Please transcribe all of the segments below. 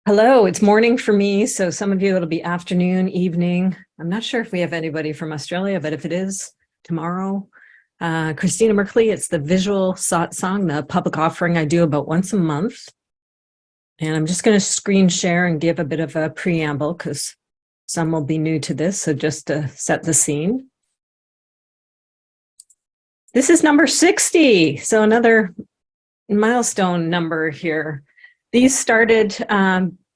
Hello, it's morning for me. So some of you, it'll be afternoon, evening. I'm not sure if we have anybody from Australia, but if it is tomorrow, Christina Merkley, it's the visual satsang, the public offering I do about once a month. And I'm just going to screen share and give a bit of a preamble because some will be new to this. So just to set the scene. This is number 60. So another milestone number here. These started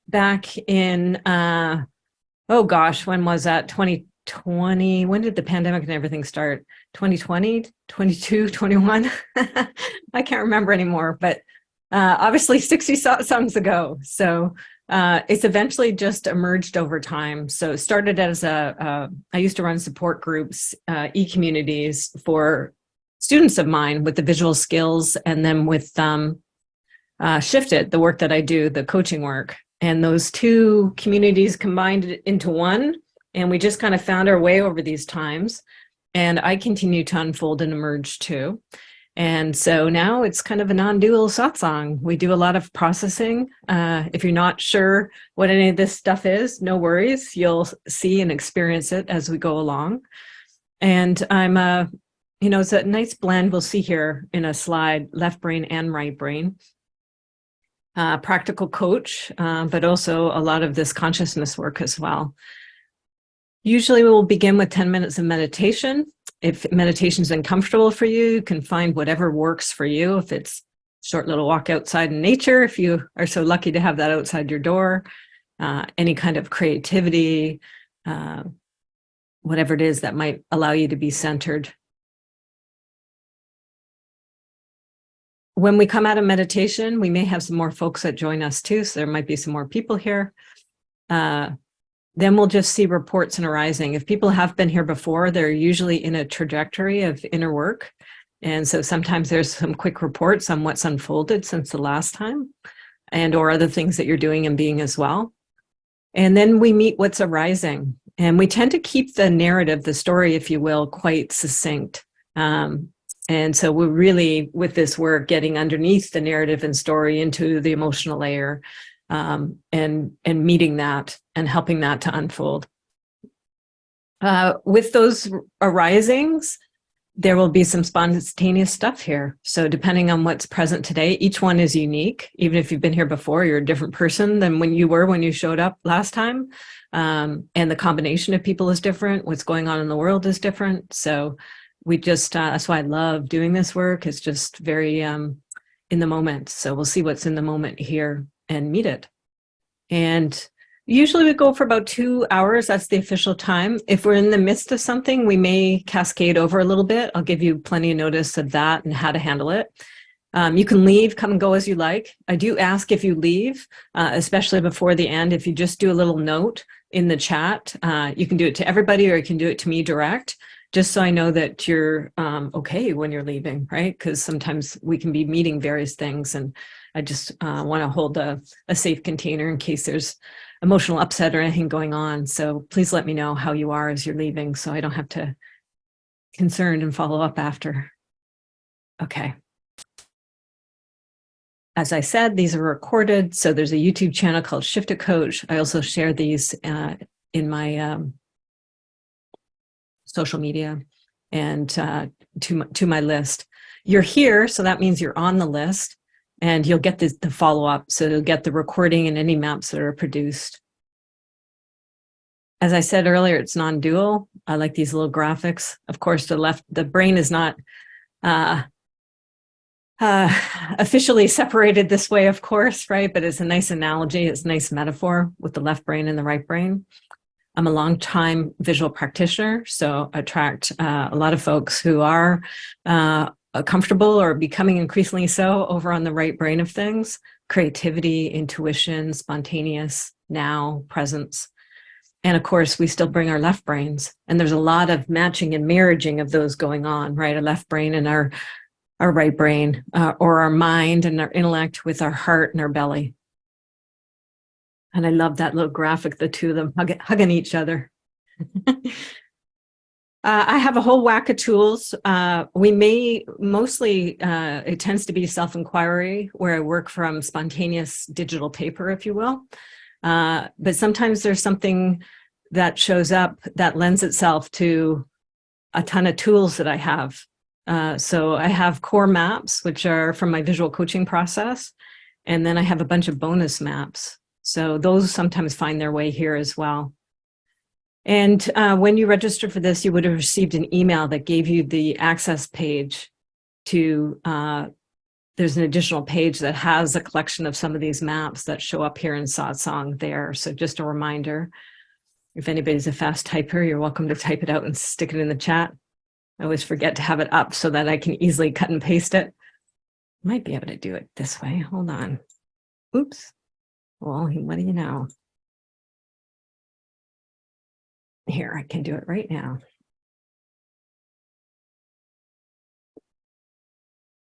back in, oh gosh, when was that? 2020. When did the pandemic and everything start? 2020, 22, 21? I can't remember anymore, but obviously 60 songs ago. So it's eventually just emerged over time. So it started as I used to run support groups, e-communities for students of mine with the visual skills, and then with shifted the work that I do, the coaching work, and those two communities combined into one. And we just kind of found our way over these times. And I continue to unfold and emerge too. And so now it's kind of a non-dual satsang. We do a lot of processing. If you're not sure what any of this stuff is, no worries. You'll see and experience it as we go along. And I'm it's a nice blend. We'll see here in a slide, left brain and right brain. Practical coach, but also a lot of this consciousness work as well. Usually we'll begin with 10 minutes of meditation. If meditation's uncomfortable for you, you can find whatever works for you. If it's a short little walk outside in nature, if you are so lucky to have that outside your door, any kind of creativity, whatever it is that might allow you to be centered. When we come out of meditation, we may have some more folks that join us too, so there might be some more people here. Then we'll just see reports and arising. If people have been here before, they're usually in a trajectory of inner work. And so sometimes there's some quick reports on what's unfolded since the last time, and or other things that you're doing and being as well. And then we meet what's arising. And we tend to keep the narrative, the story, if you will, quite succinct. And so we're really, with this work, getting underneath the narrative and story into the emotional layer, and meeting that and helping that to unfold. With those arisings, there will be some spontaneous stuff here. So depending on what's present today, each one is unique. Even if you've been here before, you're a different person than when you showed up last time. And the combination of people is different. What's going on in the world is different. So we just, that's why I love doing this work. It's just very in the moment. So we'll see what's in the moment here and meet it. And usually we go for about 2 hours. That's the official time. If we're in the midst of something, we may cascade over a little bit. I'll give you plenty of notice of that and how to handle it. You can leave, come and go as you like. I do ask if you leave, especially before the end, if you just do a little note in the chat. You can do it to everybody, or you can do it to me direct, just so I know that you're okay when you're leaving, right? Because sometimes we can be meeting various things, and I just want to hold a safe container in case there's emotional upset or anything going on. So please let me know how you are as you're leaving, so I don't have to concern and follow up after. Okay. As I said, these are recorded. So there's a YouTube channel called Shift a Coach. I also share these in my social media and to my list. You're here, so that means you're on the list, and you'll get the follow-up. So you'll get the recording and any maps that are produced. As I said earlier, it's non-dual. I like these little graphics. Of course, the brain is not officially separated this way, of course, right? But it's a nice analogy. It's a nice metaphor with the left brain and the right brain. I'm a long-time visual practitioner, so I attract a lot of folks who are comfortable or becoming increasingly so over on the right brain of things: creativity, intuition, spontaneous, now, presence. And of course, we still bring our left brains, and there's a lot of matching and marriaging of those going on, right? Our left brain and our right brain, or our mind and our intellect with our heart and our belly. And I love that little graphic, the two of them hugging each other. I have a whole whack of tools. We may mostly, it tends to be self-inquiry where I work from spontaneous digital paper, if you will. But sometimes there's something that shows up that lends itself to a ton of tools that I have. So I have core maps, which are from my visual coaching process. And then I have a bunch of bonus maps. So those sometimes find their way here as well. And when you registered for this, you would have received an email that gave you the access page to, there's an additional page that has a collection of some of these maps that show up here in Satsang there. So just a reminder, if anybody's a fast typer, you're welcome to type it out and stick it in the chat. I always forget to have it up so that I can easily cut and paste it. Might be able to do it this way. Hold on. Oops. Well, what do you know? Here, I can do it right now.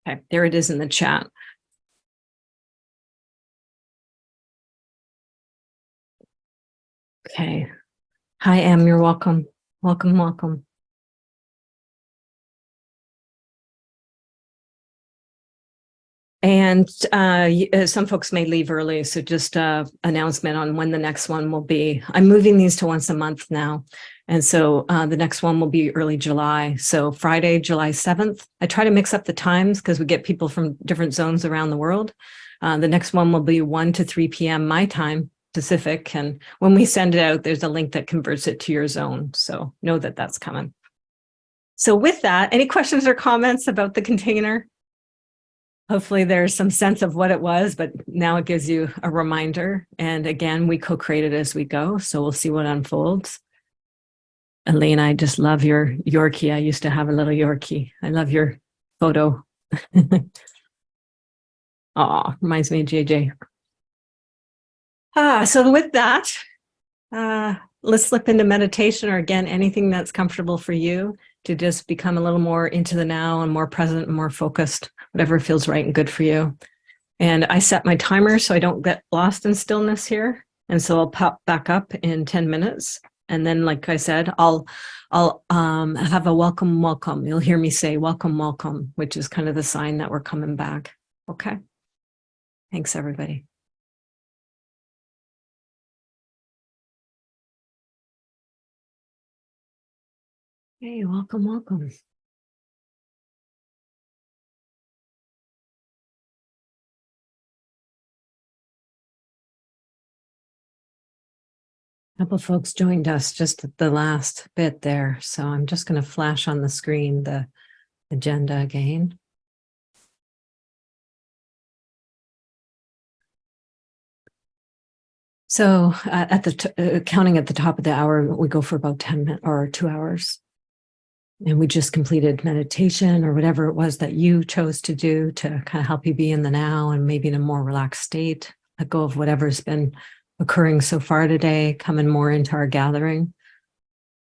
Okay, there it is in the chat. Okay. Hi, Em, you're welcome. Welcome, welcome. And some folks may leave early, so just announcement on when the next one will be. I'm moving these to once a month now. And so the next one will be early July. So Friday, July 7th. I try to mix up the times because we get people from different zones around the world. The next one will be 1 to 3 p.m. my time, Pacific. And when we send it out, there's a link that converts it to your zone. So know that that's coming. So with that, any questions or comments about the container? Hopefully there's some sense of what it was, but now it gives you a reminder. And again, we co-create it as we go. So we'll see what unfolds. Elena, I just love your Yorkie. I used to have a little Yorkie. I love your photo. Oh, reminds me of JJ. So with that, let's slip into meditation, or again, anything that's comfortable for you to just become a little more into the now and more present and more focused, whatever feels right and good for you. And I set my timer so I don't get lost in stillness here. And so I'll pop back up in 10 minutes. And then, like I said, I'll have a welcome, welcome. You'll hear me say welcome, welcome, which is kind of the sign that we're coming back. Okay. Thanks, everybody. Hey, welcome, welcome. A couple folks joined us just at the last bit there. So I'm just going to flash on the screen the agenda again. So at the counting at the top of the hour, we go for about 10 minutes or 2 hours. And we just completed meditation or whatever it was that you chose to do to kind of help you be in the now and maybe in a more relaxed state, let go of whatever's been occurring so far today, coming more into our gathering.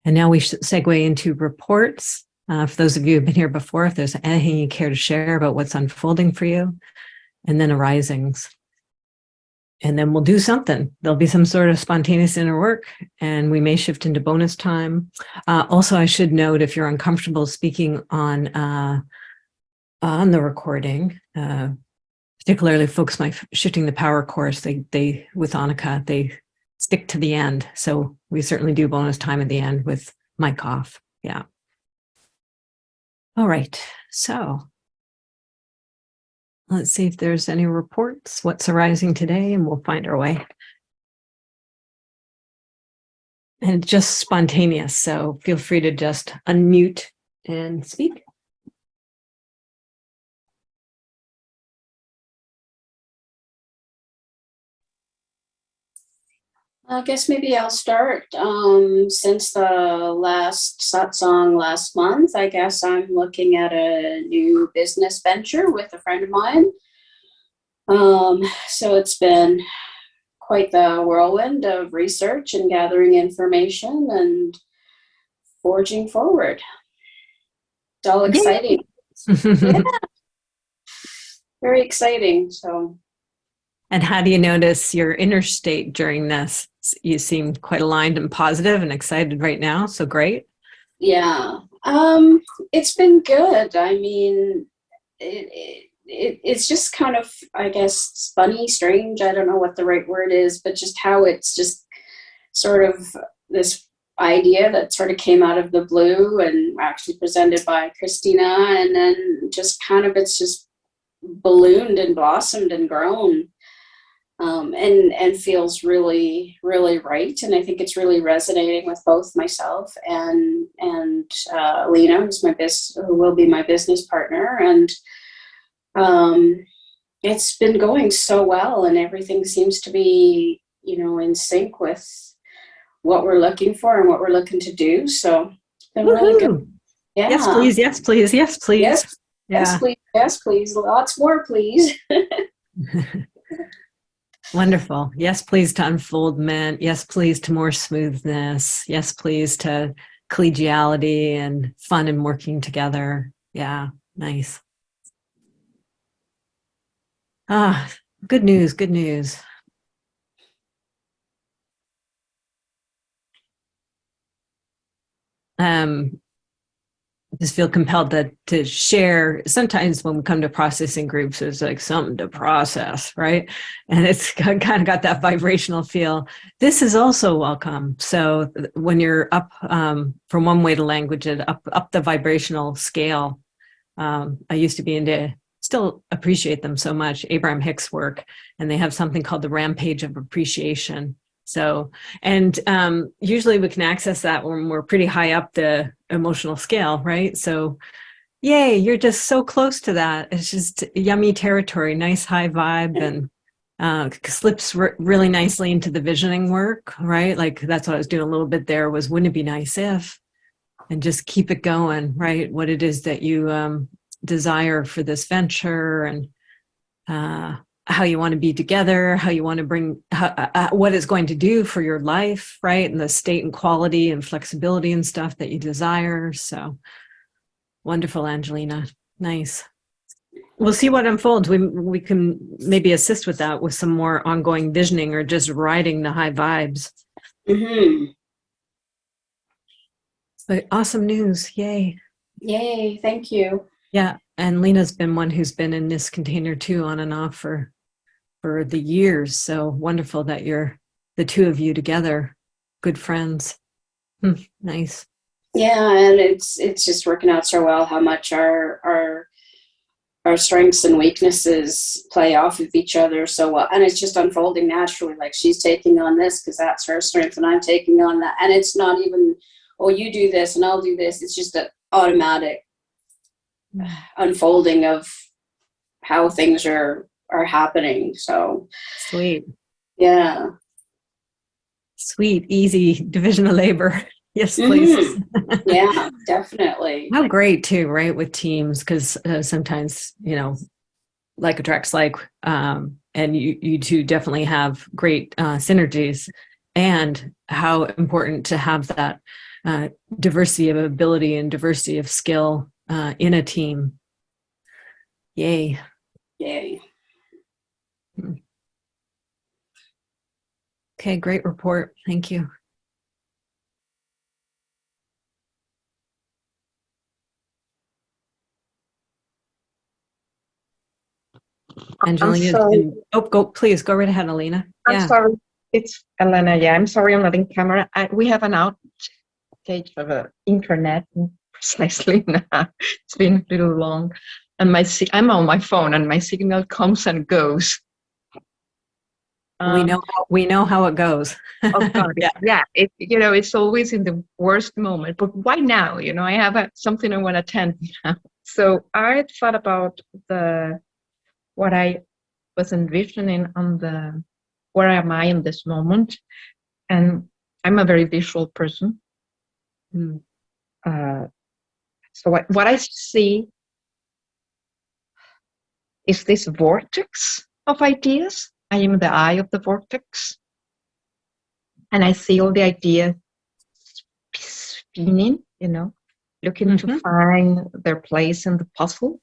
And now we should segue into reports. For those of you who've been here before, if there's anything you care to share about what's unfolding for you, and then arisings. And then we'll do something. There'll be some sort of spontaneous inner work, and we may shift into bonus time. Also, I should note, if you're uncomfortable speaking on the recording, particularly folks shifting the power course, they with Annika, they stick to the end. So we certainly do bonus time at the end with mic off. Yeah. All right. So let's see if there's any reports, what's arising today, and we'll find our way. And it's just spontaneous, so feel free to just unmute and speak. I guess maybe I'll start. Since the last satsang last month, I guess I'm looking at a new business venture with a friend of mine. So it's been quite the whirlwind of research and gathering information and forging forward. It's all exciting. Yeah. Very exciting. So. And how do you notice your inner state during this? You seem quite aligned and positive and excited right now. So great. Yeah. It's been good. I mean, it's just kind of, I guess, funny, strange. I don't know what the right word is, but just how it's just sort of this idea that sort of came out of the blue and actually presented by Christina, and then just kind of it's just ballooned and blossomed and grown, and feels really, really right. And I think it's really resonating with both myself and Elena, who will be my business partner, and it's been going so well, and everything seems to be, in sync with what we're looking for and what we're looking to do. So it's been really good. Yeah. Yes, please. Yes, please. Yes, please. Yes, yeah. Yes, please. Yes, please. Lots more, please. Wonderful. Yes, please to unfoldment. Yes, please to more smoothness. Yes, please to collegiality and fun and working together. Yeah, nice. Good news. Good news. Just feel compelled to share. Sometimes when we come to processing groups, there's like something to process, right? And it's kind of got that vibrational feel. This is also welcome. So when you're up from one way to language it, up the vibrational scale, I used to be into, still appreciate them so much, Abraham Hicks' work, and they have something called the Rampage of Appreciation. So, and usually we can access that when we're pretty high up the emotional scale, right? So, yay, you're just so close to that. It's just yummy territory, nice high vibe, and slips really nicely into the visioning work, right? Like that's what I was doing a little bit there was, wouldn't it be nice if, and just keep it going, right? What it is that you desire for this venture, and how you want to be together, how you want to bring, what it's going to do for your life, right? And the state and quality and flexibility and stuff that you desire. So wonderful, Angelina. Nice. We'll see what unfolds. We can maybe assist with that with some more ongoing visioning or just riding the high vibes. Mm-hmm. But awesome news. Yay. Yay. Thank you. Yeah. And Lena's been one who's been in this container too, on and off for the years. So wonderful that you're the two of you together, good friends. Nice. Yeah, and it's just working out so well how much our strengths and weaknesses play off of each other so well, and it's just unfolding naturally. Like she's taking on this because that's her strength, and I'm taking on that, and it's not even, oh, you do this and I'll do this. It's just an automatic unfolding of how things are happening. So sweet. Yeah. Sweet, easy division of labor. Yes, please. Mm-hmm. Yeah, definitely. How great too, right? With teams, because sometimes, like attracts like, and you two definitely have great synergies, and how important to have that diversity of ability and diversity of skill in a team. Yay. Yay. Okay, great report. Thank you. Angelina, please go right ahead, Elena. I'm sorry, it's Elena. Yeah, I'm sorry I'm not in camera. We have an outage of the internet precisely now. It's been a little long, and I'm on my phone, and my signal comes and goes. We know how it goes. Oh God, yeah. It's always in the worst moment. But why now? I have something I want to attend now. So I thought about what I was envisioning on where am I in this moment, and I'm a very visual person. So what I see is this vortex of ideas. I am the eye of the vortex, and I see all the ideas spinning, looking to find their place in the puzzle.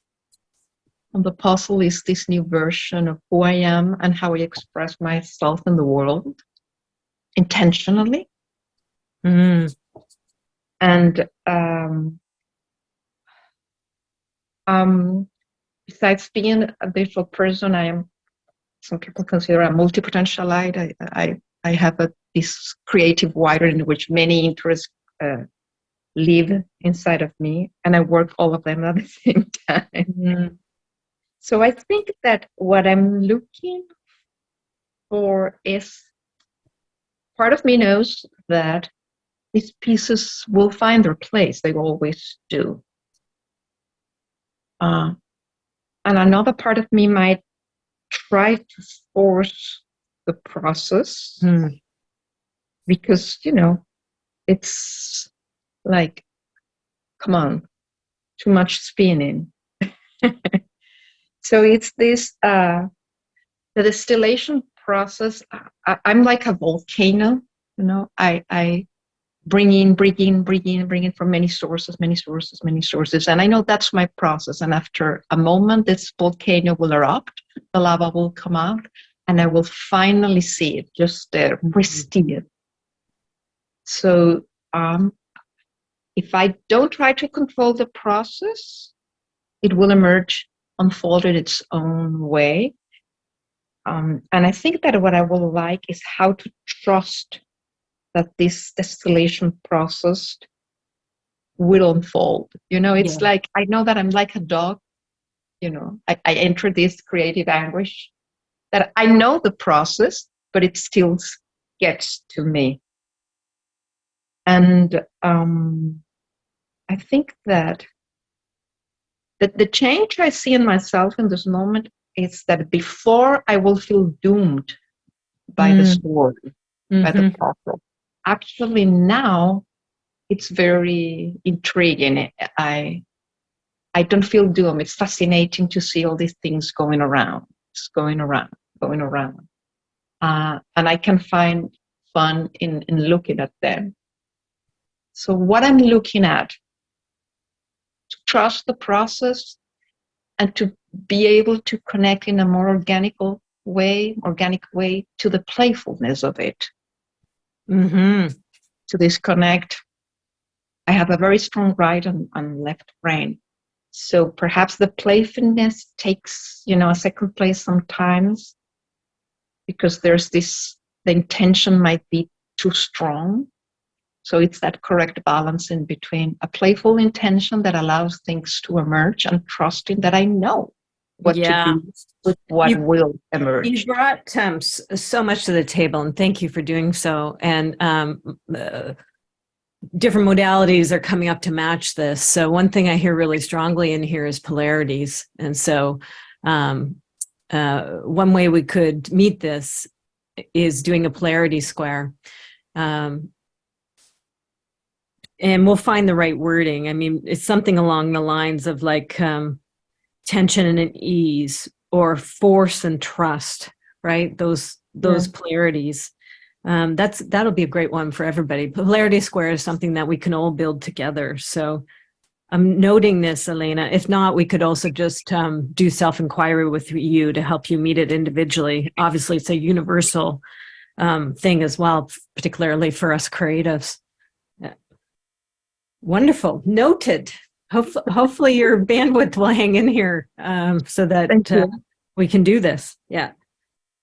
And the puzzle is this new version of who I am and how I express myself in the world intentionally. And Besides being a visual person, I am, some people consider a multi-potentialite. I have this creative wiring in which many interests live inside of me, and I work all of them at the same time. Mm. So I think that what I'm looking for is, part of me knows that these pieces will find their place. They always do. And another part of me might try to force the process because, it's like, come on, too much spinning. So it's this, the distillation process. I'm like a volcano, I bring in from many sources. And I know that's my process. And after a moment, this volcano will erupt, the lava will come out, and I will finally see it just there, pristine. So if I don't try to control the process, it will emerge, unfold in its own way. And I think that what I will like is how to trust that this distillation process will unfold. It's like, I know that I'm like a dog, I enter this creative anguish, that I know the process, but it still gets to me. And I think that the change I see in myself in this moment is that before I will feel doomed by the story, by the process, actually now it's very intriguing. I don't feel doomed. It's fascinating to see all these things going around. It's going around. And I can find fun in looking at them. So what I'm looking at, to trust the process and to be able to connect in a more organic way to the playfulness of it. To disconnect. I have a very strong right and left brain. So perhaps the playfulness takes, a second place sometimes, because there's the intention might be too strong. So it's that correct balance in between a playful intention that allows things to emerge and trusting that I know what to do with what will emerge. You brought so much to the table, and thank you for doing so. And different modalities are coming up to match this. So one thing I hear really strongly in here is polarities. And so one way we could meet this is doing a polarity square. And we'll find the right wording. I mean, it's something along the lines of like tension and ease, or force and trust, right? Those polarities. That'll be a great one for everybody. Polarity square is something that we can all build together. So I'm noting this, Elena. If not, we could also just do self-inquiry with you to help you meet it individually. Obviously, it's a universal thing as well, particularly for us creatives. Wonderful. Noted. Hopefully your bandwidth will hang in here so that we can do this. Yeah.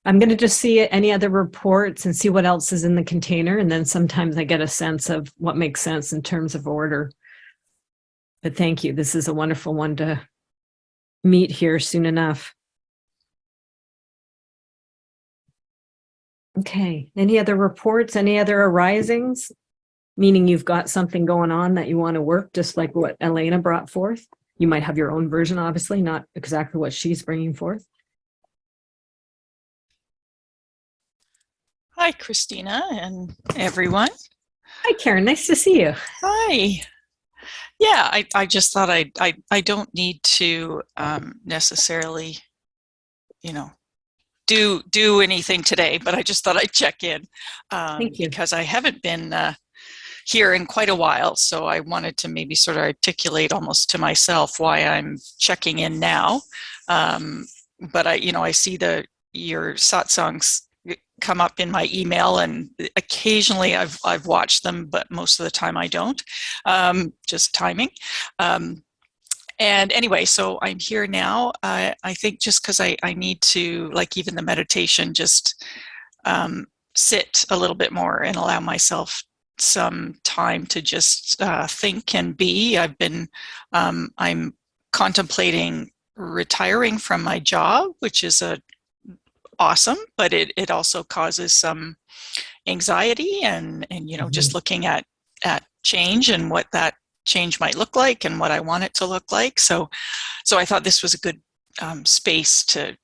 I'm going to just see any other reports and see what else is in the container. And then sometimes I get a sense of what makes sense in terms of order. But thank you. This is a wonderful one to meet here soon enough. Okay. Any other reports? Any other arisings? Meaning you've got something going on that you want to work, just like what Elena brought forth. You might have your own version, obviously, not exactly what she's bringing forth. Hi, Christina and everyone. Hi, Karen. Nice to see you. Hi. Yeah, I just thought I don't need to necessarily, do anything today, but I just thought I'd check in Thank you. because I haven't been here in quite a while. So I wanted to maybe sort of articulate almost to myself why I'm checking in now. But I see your satsangs come up in my email, and occasionally I've watched them, but most of the time I don't, just timing. And anyway, so I'm here now. I think just because I need to, like even the meditation, just sit a little bit more and allow myself some time to just think and be. I'm contemplating retiring from my job, which is awesome, but it also causes some anxiety and just looking at change and what that change might look like and what I want it to look like. So I thought this was a good space to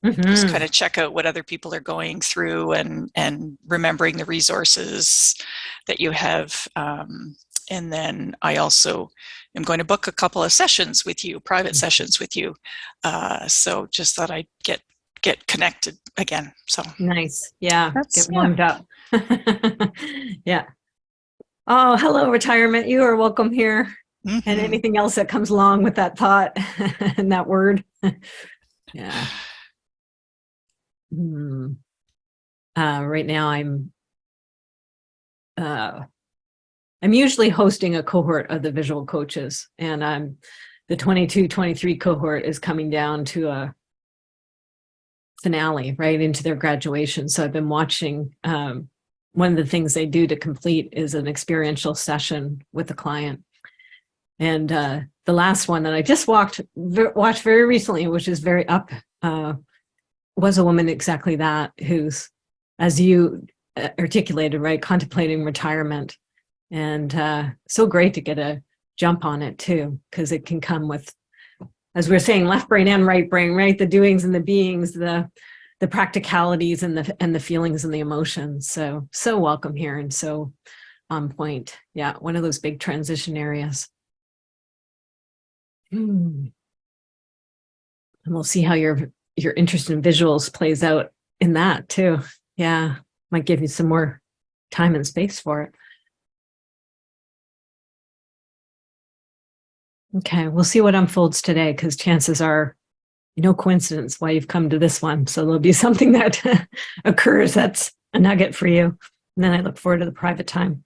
just kind of check out what other people are going through and remembering the resources that you have. And then I also am going to book a couple of sessions with you, private sessions with you. So just thought I'd get connected again. So nice. Yeah. Get warmed up. Yeah. Oh, hello, retirement. You are welcome here. And anything else that comes along with that thought and that word. Yeah. Right now I'm usually hosting a cohort of the visual coaches, and the 22-23 cohort is coming down to a finale, right into their graduation. So I've been watching. One of the things they do to complete is an experiential session with the client. And the last one that I just watched very recently, which is very up, was a woman exactly that, who's, as you articulated, right, contemplating retirement. And so great to get a jump on it too, because it can come with, as we were saying, left brain and right brain, right? The doings and the beings, the practicalities and the feelings and the emotions. So welcome here and so on point. Yeah, one of those big transition areas. And we'll see how your interest in visuals plays out in that too. Yeah, might give you some more time and space for it. Okay, we'll see what unfolds today, because chances are no coincidence why you've come to this one. So there'll be something that occurs that's a nugget for you. And then I look forward to the private time.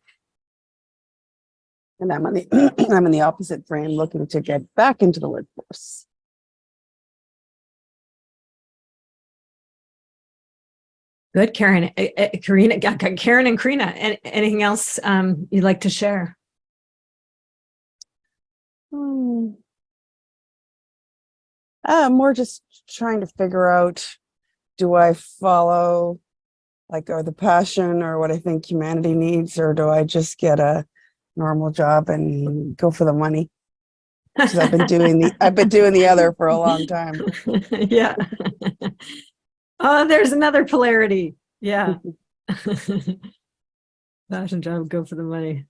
And I'm in the opposite frame, looking to get back into the workforce. Good, Karen. Karena, Karen and Karena. Anything else you'd like to share? More just trying to figure out, do I follow or the passion or what I think humanity needs, or do I just get a normal job and go for the money? Because I've been doing the other for a long time. Yeah. Oh, there's another polarity. Yeah. Passion job, go for the money.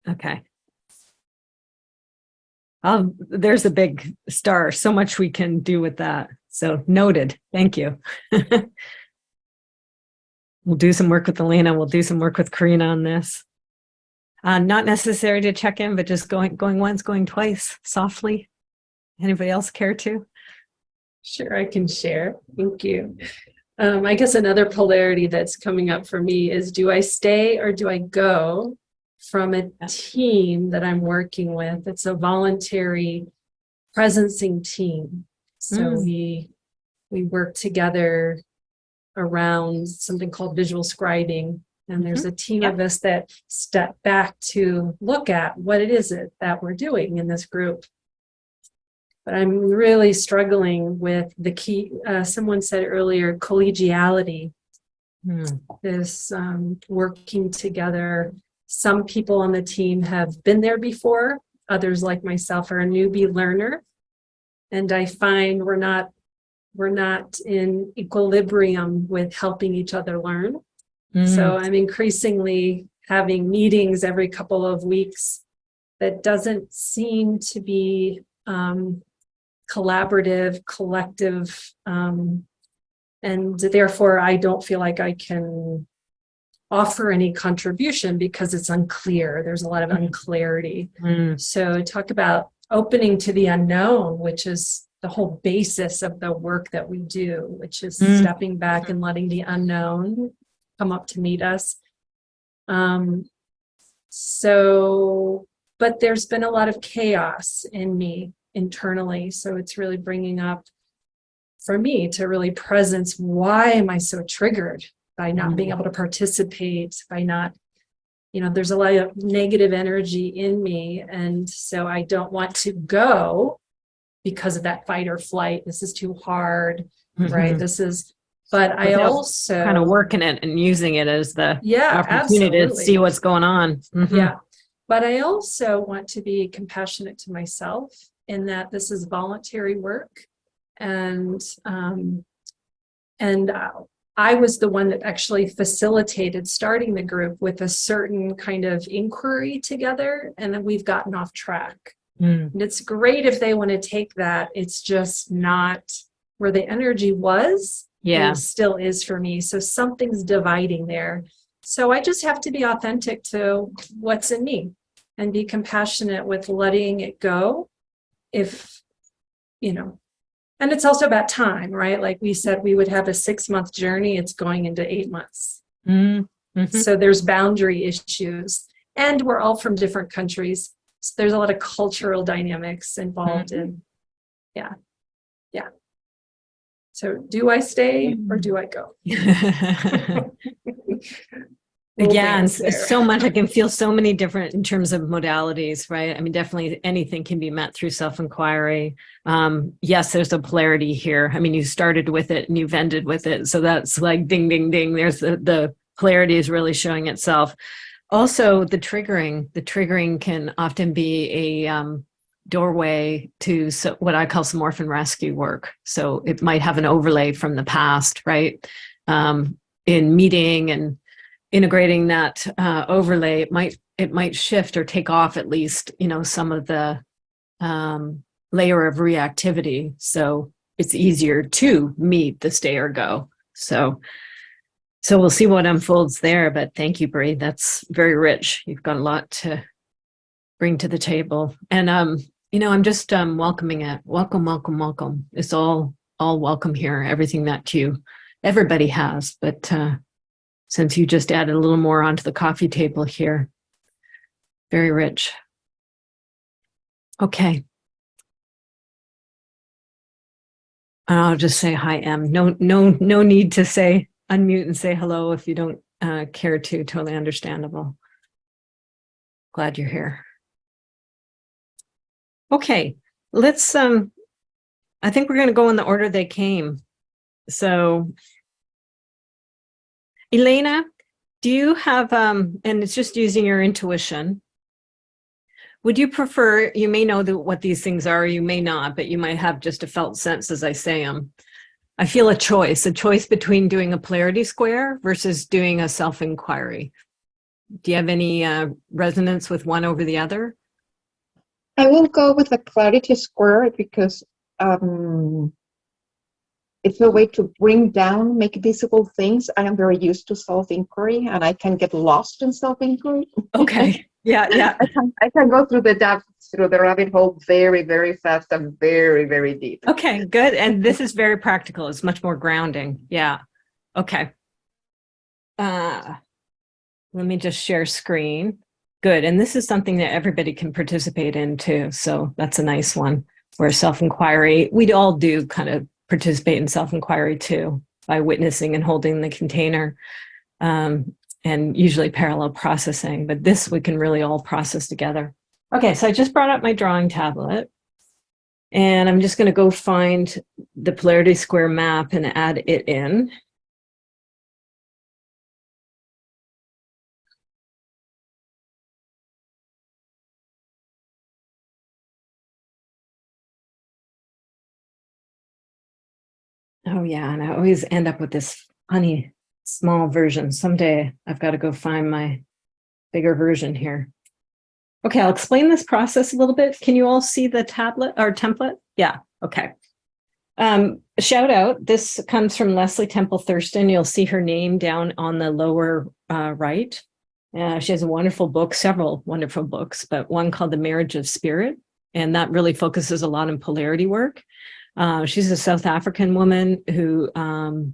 Okay. There's a big star. So much we can do with that. So noted. Thank you. We'll do some work with Elena. We'll do some work with Karena on this. Not necessary to check in, but just going once, going twice, softly. Anybody else care to? Sure, I can share. Thank you. I guess another polarity that's coming up for me is, do I stay or do I go from a team that I'm working with? It's a voluntary presencing team. So we work together around something called visual scribing. And there's a team of us that step back to look at what it is that we're doing in this group. But I'm really struggling with the key. Someone said earlier, collegiality. This working together. Some people on the team have been there before. Others, like myself, are a newbie learner. And I find we're not in equilibrium with helping each other learn. So I'm increasingly having meetings every couple of weeks that doesn't seem to be collaborative, collective, and therefore I don't feel like I can offer any contribution because it's unclear. There's a lot of unclarity. So talk about opening to the unknown, which is the whole basis of the work that we do, which is stepping back and letting the unknown come up to meet us. So but there's been a lot of chaos in me internally. So it's really bringing up for me to really presence, why am I so triggered by not being able to participate, by not, there's a lot of negative energy in me. And so I don't want to go because of that fight or flight. This is too hard, right? But I also kind of working it and using it as the opportunity to absolutely see what's going on. Yeah. But I also want to be compassionate to myself in that this is voluntary work. And I was the one that actually facilitated starting the group with a certain kind of inquiry together. And then we've gotten off track. And it's great if they want to take that. It's just not where the energy was. Yeah. And still is for me. So something's dividing there. So I just have to be authentic to what's in me and be compassionate with letting it go. If, and it's also about time, right? Like we said, we would have a 6-month journey. It's going into 8 months. So there's boundary issues, and we're all from different countries. So there's a lot of cultural dynamics involved in, yeah. So do I stay or do I go? Again, it's so much. I can feel so many different in terms of modalities, right? I mean, definitely anything can be met through self-inquiry. Yes, there's a polarity here. I mean, you started with it and you've ended with it. So that's like ding, ding, ding. There's the polarity is really showing itself. Also, the triggering can often be a doorway to what I call some orphan rescue work. So it might have an overlay from the past, right? In meeting and integrating that overlay, it might shift or take off at least, some of the layer of reactivity. So it's easier to meet the stay or go. So we'll see what unfolds there. But thank you, Bree. That's very rich. You've got a lot to bring to the table. And I'm just welcoming it. Welcome, welcome, welcome. It's all welcome here. Everything that everybody has, but since you just added a little more onto the coffee table here. Very rich. Okay. I'll just say hi, Em. No need to say unmute and say hello if you don't care to. Totally understandable. Glad you're here. Okay, let's I think we're going to go in the order they came. So Elena, do you have, and it's just using your intuition, would you prefer, you may know what these things are, you may not, but you might have just a felt sense as I say them. I feel a choice between doing a polarity square versus doing a self-inquiry. Do you have any resonance with one over the other? I will go with the clarity square because it's a way to bring down, make visible things. I am very used to self-inquiry and I can get lost in self-inquiry. Okay. Yeah. I can go through the rabbit hole very, very fast and very, very deep. Okay, good. And this is very practical. It's much more grounding. Yeah. Okay. Let me just share screen. Good. And this is something that everybody can participate in too. So that's a nice one. Where self-inquiry, we'd all do kind of participate in self-inquiry too by witnessing and holding the container. And usually parallel processing, but this we can really all process together. Okay, so I just brought up my drawing tablet and I'm just going to go find the polarity square map and add it in. Oh yeah, and I always end up with this funny small version. Someday I've got to go find my bigger version here. Okay, I'll explain this process a little bit. Can you all see the tablet or template? Yeah, okay. Shout out, this comes from Leslie Temple Thurston. You'll see her name down on the lower right. She has a wonderful book, several wonderful books, but one called The Marriage of Spirit. And that really focuses a lot on polarity work. She's a South African woman who, kind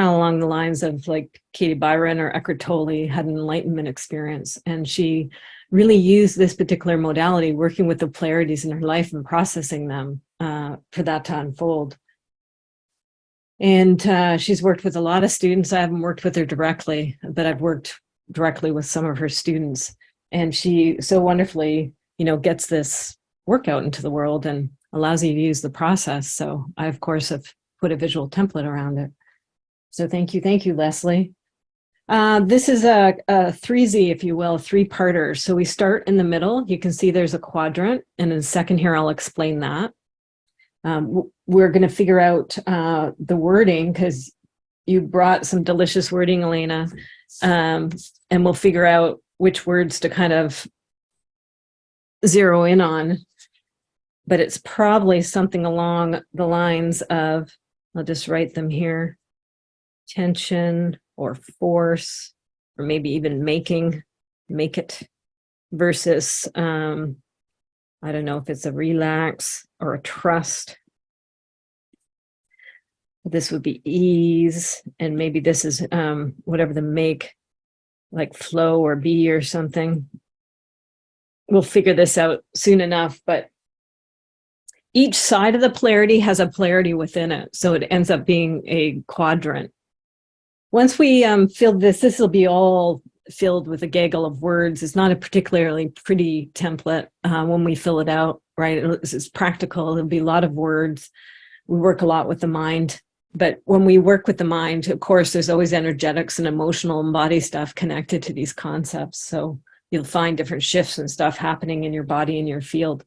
of along the lines of like Katie Byron or Eckhart Tolle, had an enlightenment experience. And she really use this particular modality, working with the polarities in her life and processing them for that to unfold. And she's worked with a lot of students. I haven't worked with her directly, but I've worked directly with some of her students. And she so wonderfully, gets this workout into the world and allows you to use the process. So I, of course, have put a visual template around it. So thank you, Leslie. This is a 3Z, if you will, a 3-parter. So we start in the middle. You can see there's a quadrant, and in a second here, I'll explain that. We're going to figure out the wording, because you brought some delicious wording, Elena, and we'll figure out which words to kind of zero in on. But it's probably something along the lines of, I'll just write them here, tension or force, or maybe even make it, versus, I don't know if it's a relax or a trust. This would be ease, and maybe this is whatever the make, like flow or be or something. We'll figure this out soon enough, but each side of the polarity has a polarity within it, so it ends up being a quadrant. Once we fill this will be all filled with a gaggle of words. It's not a particularly pretty template when we fill it out, right? It's practical. There'll be a lot of words. We work a lot with the mind, but when we work with the mind, of course, there's always energetics and emotional and body stuff connected to these concepts. So you'll find different shifts and stuff happening in your body and your field.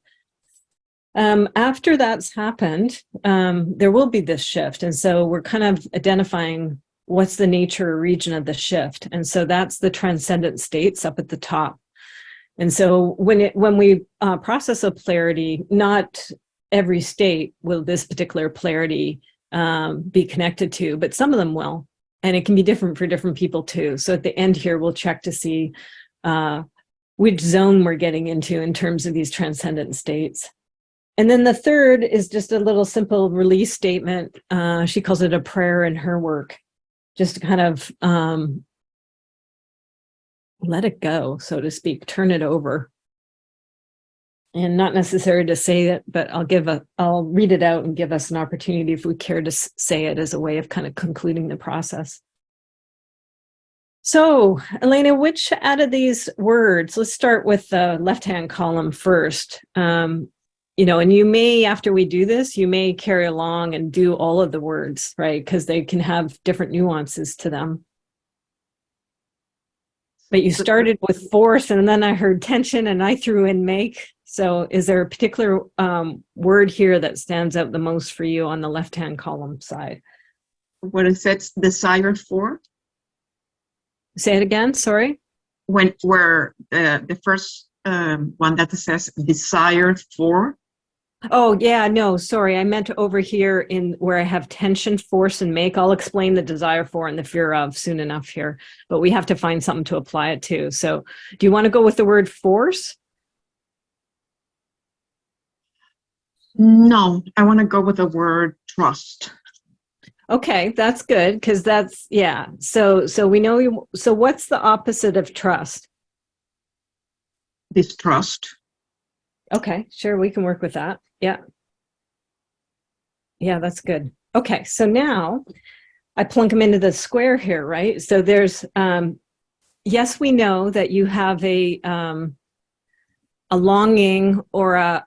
After that's happened, there will be this shift. And so we're kind of identifying what's the nature or region of the shift. And so that's the transcendent states up at the top. And so when we process a polarity, not every state will this particular polarity be connected to, but some of them will. And it can be different for different people too. So at the end here, we'll check to see which zone we're getting into in terms of these transcendent states. And then the third is just a little simple release statement. She calls it a prayer in her work, just to kind of let it go, so to speak, turn it over. And not necessary to say it, but I'll read it out and give us an opportunity if we care to say it as a way of kind of concluding the process. So, Elena, which out of these words, let's start with the left-hand column first. And you may, after we do this, you may carry along and do all of the words, right? Because they can have different nuances to them. But you started with force, and then I heard tension, and I threw in make. So is there a particular word here that stands out the most for you on the left-hand column side? What it says desire for? Say it again, sorry. Where the first one that says desire for? Oh, yeah, no, sorry. I meant over here in where I have tension, force, and make. I'll explain the desire for and the fear of soon enough here, but we have to find something to apply it to. So do you want to go with the word force? No, I want to go with the word trust. Okay, that's good, because that's, yeah. So we know you. So what's the opposite of trust? Distrust. Okay, sure, we can work with that. Yeah. Yeah, that's good. Okay, so now I plunk them into the square here, right? So there's, yes, we know that you have a longing or a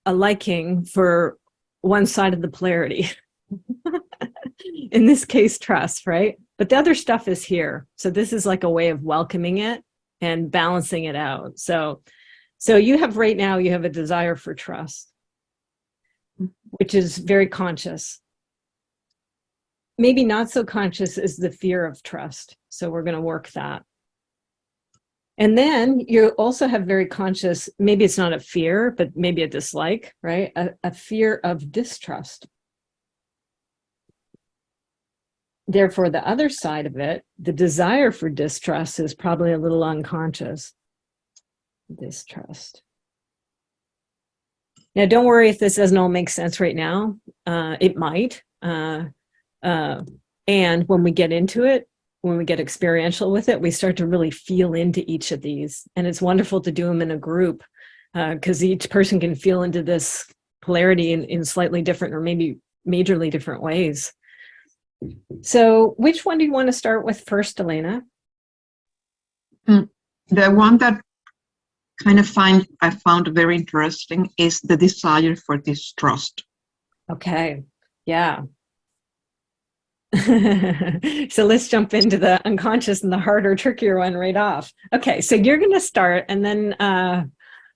liking for one side of the polarity. In this case, trust, right? But the other stuff is here. So this is like a way of welcoming it and balancing it out. So you have right now, you have a desire for trust, which is very conscious. Maybe not so conscious is the fear of trust. So we're going to work that. And then you also have very conscious, maybe it's not a fear, but maybe a dislike, right? A fear of distrust. Therefore, the other side of it, the desire for distrust, is probably a little unconscious. Distrust. Now, don't worry if this doesn't all make sense right now. It might. And when we get into it, when we get experiential with it, we start to really feel into each of these. And it's wonderful to do them in a group because each person can feel into this polarity in slightly different or maybe majorly different ways. So which one do you want to start with first, Elena? The one that I found very interesting is the desire for distrust. Okay, yeah. So let's jump into the unconscious and the harder, trickier one right off. Okay, so you're going to start and then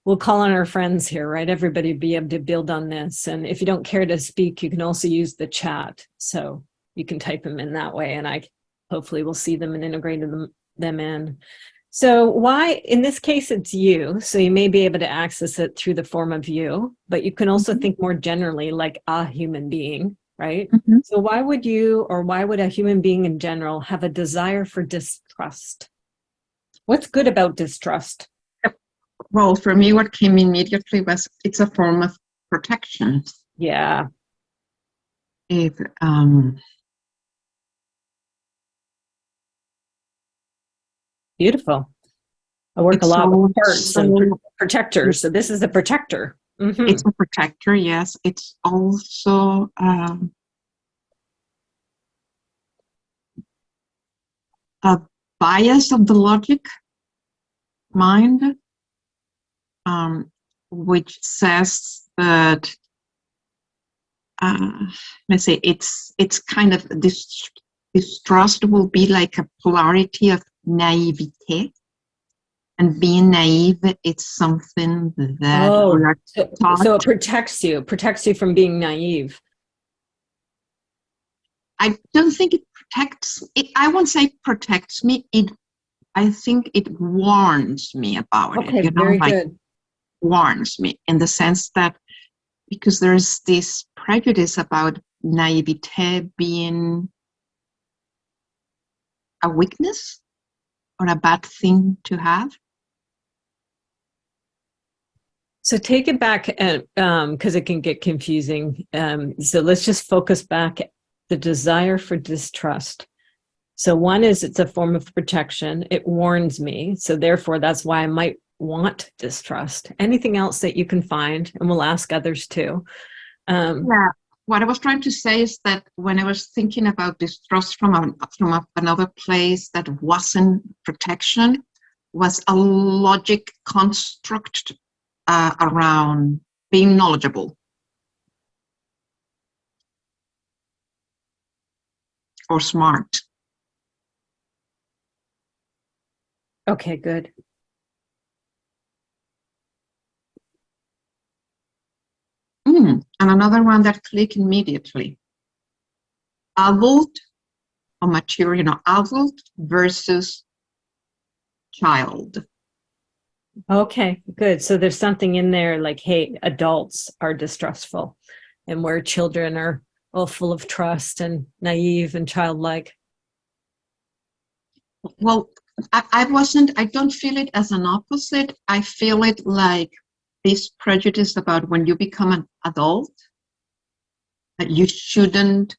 we'll call on our friends here, right? Everybody be able to build on this. And if you don't care to speak, you can also use the chat. So you can type them in that way and I hopefully will see them and integrate them in. So why, in this case, it's you. So you may be able to access it through the form of you, but you can also think more generally like a human being, right? So why would you, or why would a human being in general have a desire for distrust? What's good about distrust? Well, for me, what came immediately was it's a form of protection. Yeah. If Beautiful. I work a lot with parts and protectors. So this is a protector. It's a protector, yes. It's also a bias of the logic mind, which says that let's say it's kind of distrust will be like a polarity of naivete, and being naive, it's something that so it protects you from being naive. I don't think it protects it. I won't say protects me. I think it warns me about it. Okay, very good. Warns me in the sense that because there's this prejudice about naivete being a weakness or a bad thing to have. So take it back, because it can get confusing. So let's just focus back at the desire for distrust. So one is it's a form of protection. It warns me. So therefore, that's why I might want distrust. Anything else that you can find, and we'll ask others too. Yeah. What I was trying to say is that when I was thinking about distrust from another place that wasn't protection, was a logic construct around being knowledgeable or smart. Okay, good. And another one that clicked immediately. Adult or mature, adult versus child. Okay, good. So there's something in there like, hey, adults are distrustful, and where children are all full of trust and naive and childlike. Well, I don't feel it as an opposite. I feel it like this prejudice about when you become an adult, that you shouldn't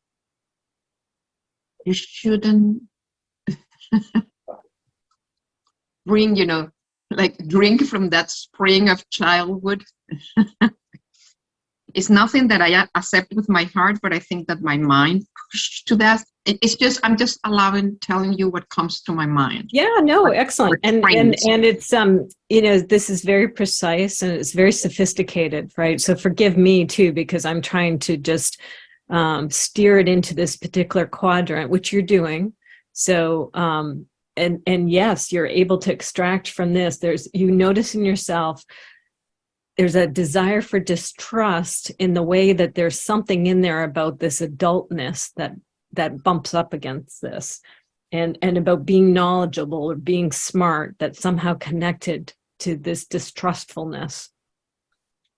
bring, like drink from that spring of childhood. It's nothing that I accept with my heart, but I think that my mind pushed to that. I'm just telling you what comes to my mind. Yeah, no, excellent. And it's, this is very precise and it's very sophisticated, right? So forgive me too, because I'm trying to just steer it into this particular quadrant, which you're doing. So, and yes, you're able to extract from this. You notice in yourself, there's a desire for distrust in the way that there's something in there about this adultness that bumps up against this, and about being knowledgeable or being smart that's somehow connected to this distrustfulness.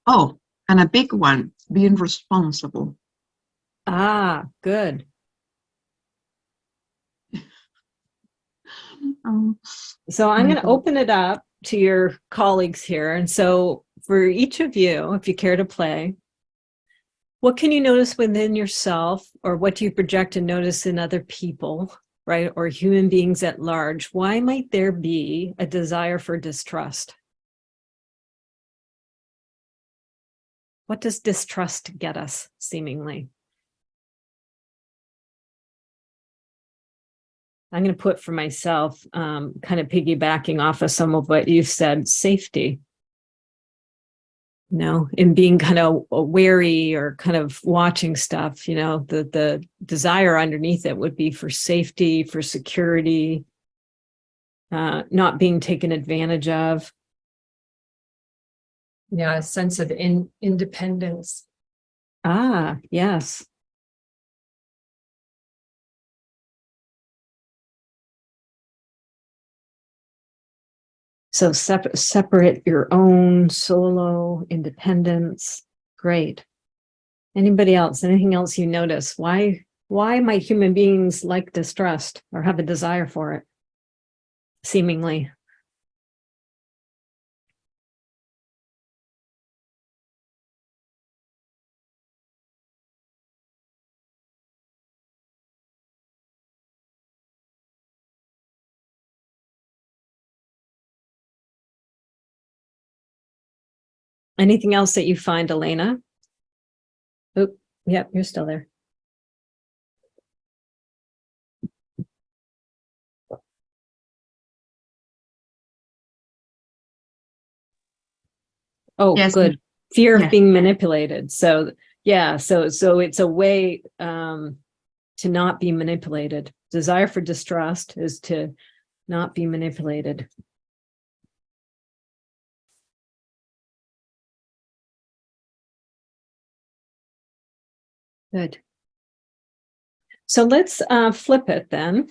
Oh, and a big one, being responsible. Ah, good. So I'm going to open it up to your colleagues here. And so for each of you, if you care to play, what can you notice within yourself, or what do you project and notice in other people right? Or human beings at large, why might there be a desire for distrust? What does distrust get us, seemingly? I'm going to put for myself, kind of piggybacking off of some of what you've said, safety. You know, in being kind of wary or kind of watching stuff, you know, the desire underneath it would be for safety, for security, not being taken advantage of. Yeah, a sense of independence. Ah, yes. So separate your own solo independence. Great. Anybody else? Anything else you notice? Why might human beings like distrust or have a desire for it? Seemingly. Anything else that you find, Elena? Oh, yep, you're still there. Oh, Yes. good. Fear of Yeah. being manipulated. So yeah, so it's a way to not be manipulated. Desire for distrust is to not be manipulated. Good. So let's flip it then.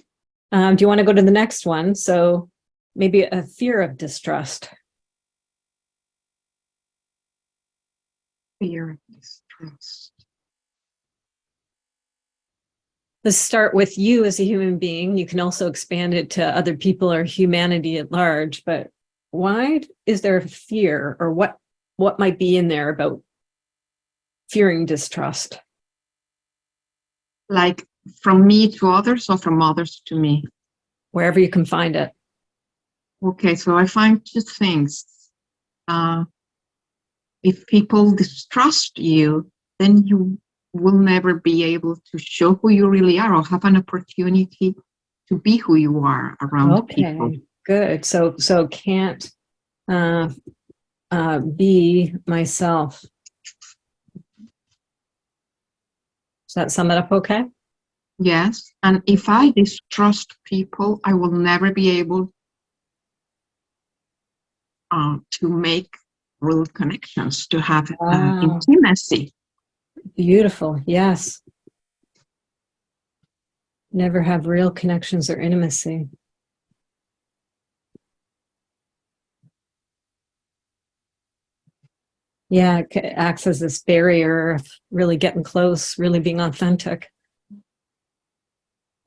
Do you want to go to the next one? So maybe a fear of distrust. Fear of distrust. Let's start with you as a human being. You can also expand it to other people or humanity at large, but why is there fear, or what might be in there about fearing distrust? Like from me to others or from others to me? Wherever you can find it. Okay, so I find two things. If people distrust you, then you will never be able to show who you really are or have an opportunity to be who you are around people. Okay, good. So can't be myself. Does that sum it up okay? Yes, and if I distrust people, I will never be able to make real connections, to have Wow. intimacy. Beautiful. Yes. Never have real connections or intimacy. Yeah, it acts as this barrier of really getting close, really being authentic.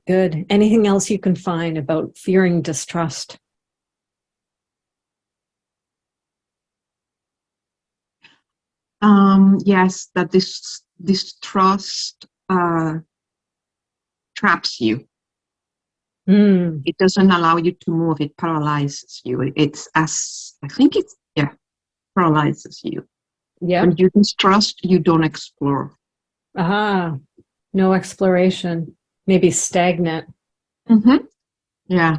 Good. Anything else you can find about fearing distrust? Yes, that this distrust traps you. Mm, It doesn't allow you to move. It paralyzes you. Paralyzes you. yeah. When you distrust, you don't explore. Ah, no exploration. Maybe stagnant. Mm-hmm. Yeah.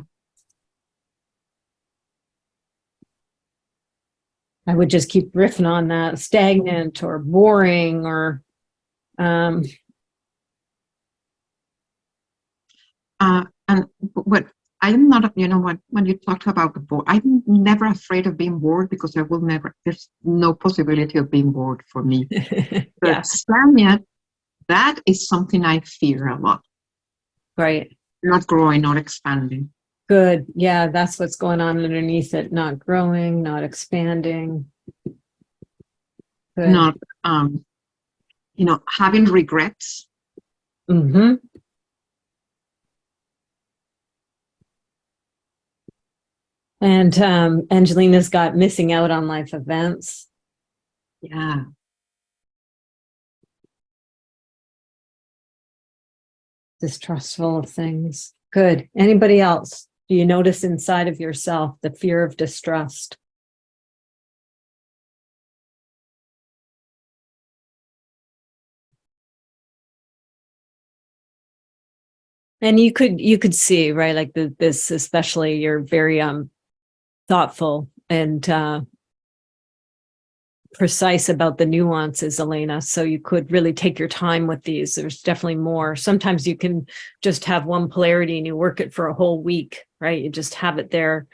I would just keep riffing on that. Stagnant or boring or And what I'm not, when you talk about the bored, I'm never afraid of being bored because there's no possibility of being bored for me. But yeah, Samia, that is something I fear a lot. right. Not growing, not expanding. Good. Yeah, that's what's going on underneath it. Not growing, not expanding. Good. Not, having regrets. Mm-hmm. And Angelina's got missing out on life events. Yeah. Distrustful of things. Good. Anybody else? Do you notice inside of yourself the fear of distrust? And you could see, right, like this, especially you're very thoughtful and precise about the nuances, Elena. So you could really take your time with these. There's definitely more. Sometimes you can just have one polarity and you work it for a whole week, right? You just have it there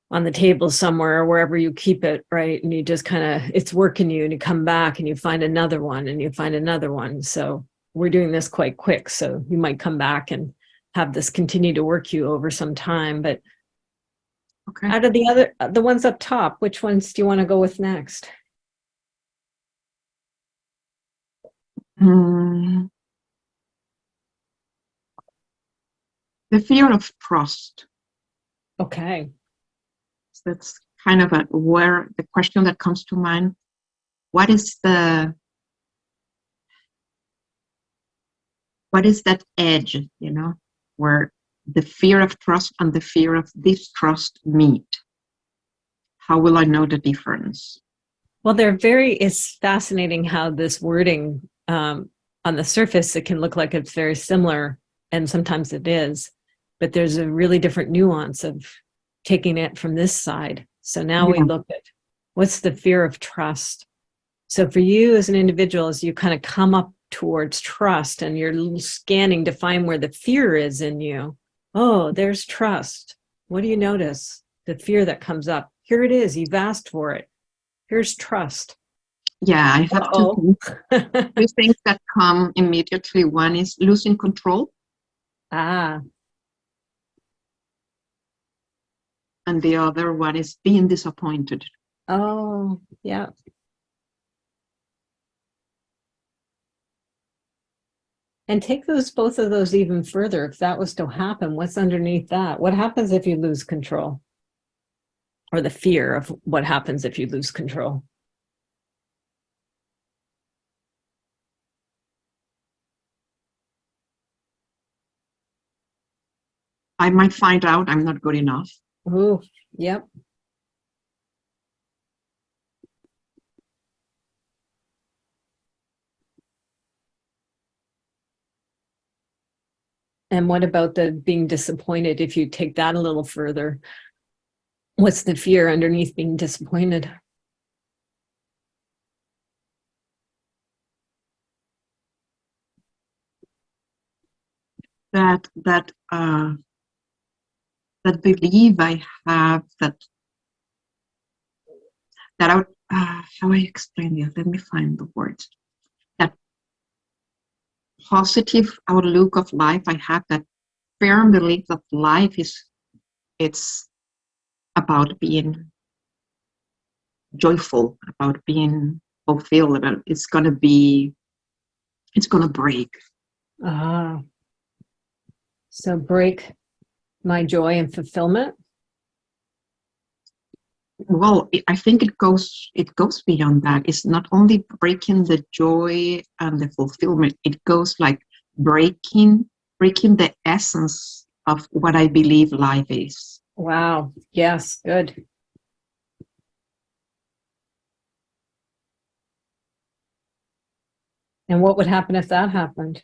on the table somewhere or wherever you keep it, right? And you just kind of, it's working you and you come back and you find another one and you find another one. So we're doing this quite quick. So you might come back and have this continue to work you over some time. But Okay. out of the ones up top, which ones do you want to go with next? The fear of trust. Okay. That's kind of where the question that comes to mind. What is that edge, where the fear of trust and the fear of distrust meet? How will I know the difference? Well, it's fascinating how this wording on the surface, it can look like it's very similar, and sometimes it is, but there's a really different nuance of taking it from this side. So now we look at what's the fear of trust. So for you as an individual, as you kind of come up towards trust and you're scanning to find where the fear is in you, oh, there's trust. What do you notice? The fear that comes up. Here it is. You've asked for it. Here's trust. Yeah, I have two things that come immediately. One is losing control. Ah. And the other one is being disappointed. Oh, yeah. And take both of those even further. If that was to happen, what's underneath that? What happens if you lose control? Or the fear of what happens if you lose control? I might find out I'm not good enough. Ooh, yep. And what about the being disappointed? If you take that a little further, what's the fear underneath being disappointed? That belief I have that how I explain this? Let me find the words. That positive outlook of life I have, that firm belief that life it's about being joyful, about being fulfilled, about it's gonna break. Ah. So break my joy and fulfillment. Well, I think it goes beyond that. It's not only breaking the joy and the fulfillment. It goes like breaking the essence of what I believe life is. Wow. Yes. Good. And what would happen if that happened?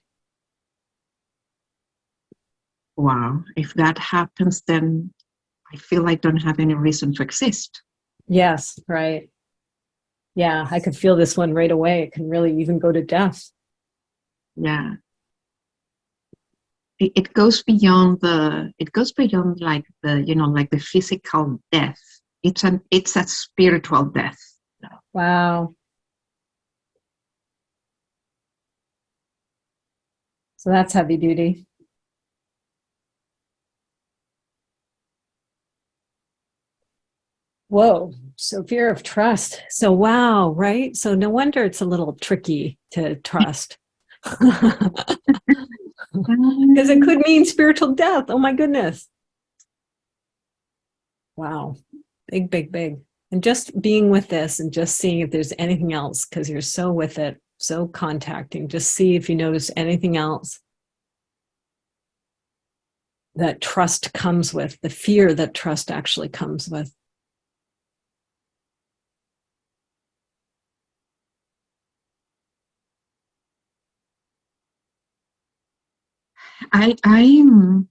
Wow. If that happens, then I feel I don't have any reason to exist. Yes. Right. Yeah. I could feel this one right away. It can really even go to death. Yeah. It goes beyond like the physical death. It's a spiritual death. Wow. So that's heavy duty. Whoa. So fear of trust. So wow, right? So no wonder it's a little tricky to trust. Because it could mean spiritual death. Oh my goodness. Wow. Big, big, big. And just being with this and just seeing if there's anything else, because you're so with it, so contacting, just see if you notice anything else. that trust comes with, the fear that trust actually comes with. I'm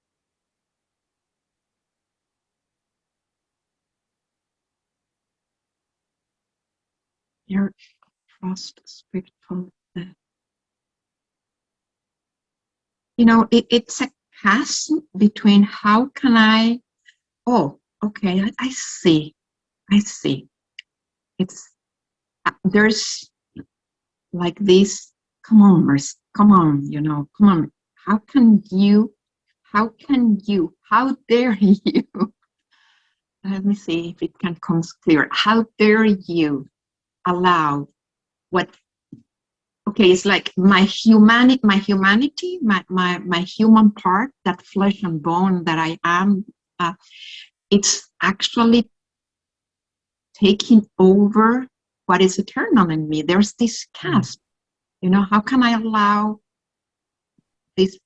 your trust spiritual. You know, it's a chasm between how can I, oh, okay, I see. It's, there's like this, come on, come on, you know, come on. How how dare you? Let me see if it can come clear. How dare you allow what, okay, it's like my humanity, my human part, that flesh and bone that I am, it's actually taking over what is eternal in me. There's this cast, you know, how can I allow this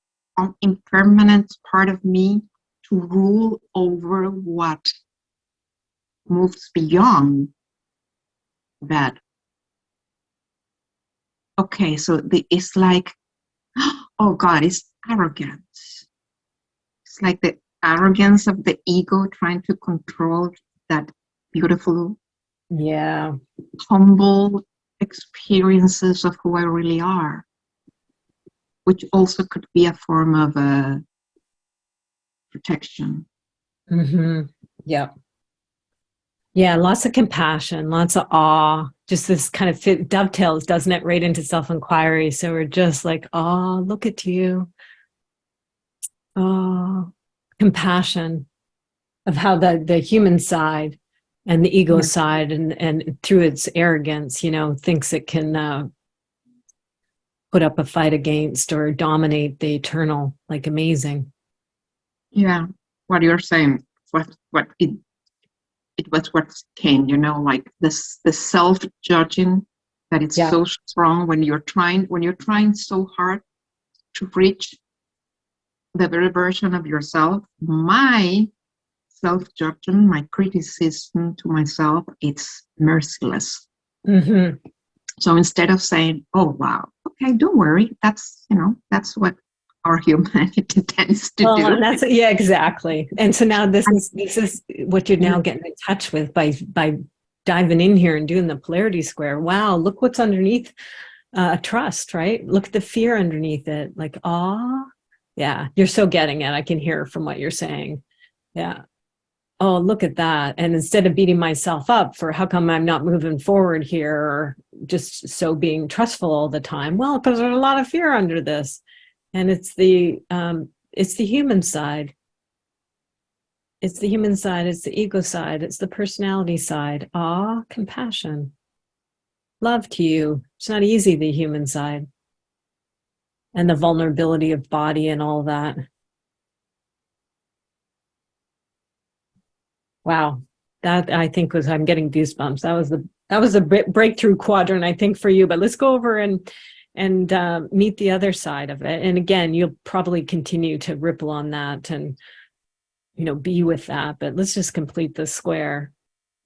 impermanent part of me to rule over what moves beyond that? Okay, so it's like, oh God, it's arrogance. It's like the arrogance of the ego trying to control that beautiful, Yeah. humble experiences of who I really are, which also could be a form of protection. Mm-hmm. Yeah. Yeah, lots of compassion, lots of awe. Just this kind of dovetails, doesn't it, right into self-inquiry. So we're just like, oh, look at you. Oh, compassion of how the human side and the ego side and through its arrogance, you know, thinks it can put up a fight against or dominate the eternal, like amazing. Yeah, what you're saying, what it was what came, you know, like this, the self-judging that it's so strong when you're trying so hard to reach the very version of yourself. My self-judgment, my criticism to myself, it's merciless. Mm-hmm. So instead of saying, oh wow, okay, don't worry, that's, you know, that's what our humanity tends to do. And that's, yeah, exactly. And so now this is what you're now getting in touch with by diving in here and doing the polarity square. Wow, look what's underneath trust, right? Look at the fear underneath it. Like, awe. Yeah, you're so getting it. I can hear from what you're saying. Yeah. Oh, look at that. And instead of beating myself up for how come I'm not moving forward here, or just so being trustful all the time, well, because there's a lot of fear under this. And it's the human side. It's the human side. It's the ego side. It's the personality side. Awe, compassion, love to you. It's not easy, the human side. And the vulnerability of body and all that. Wow. That I think was, I'm getting goosebumps. That was the breakthrough quadrant, I think, for you. But let's go over and meet the other side of it. And again, you'll probably continue to ripple on that and, you know, be with that. But let's just complete the square.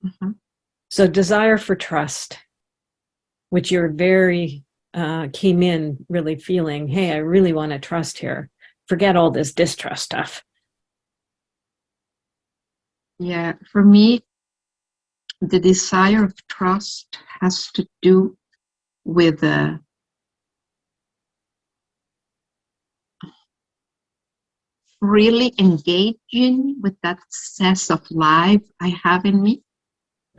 Mm-hmm. So desire for trust, which you're very came in really feeling, hey, I really want to trust here. Forget all this distrust stuff. Yeah, for me, the desire of trust has to do with really engaging with that sense of life I have in me.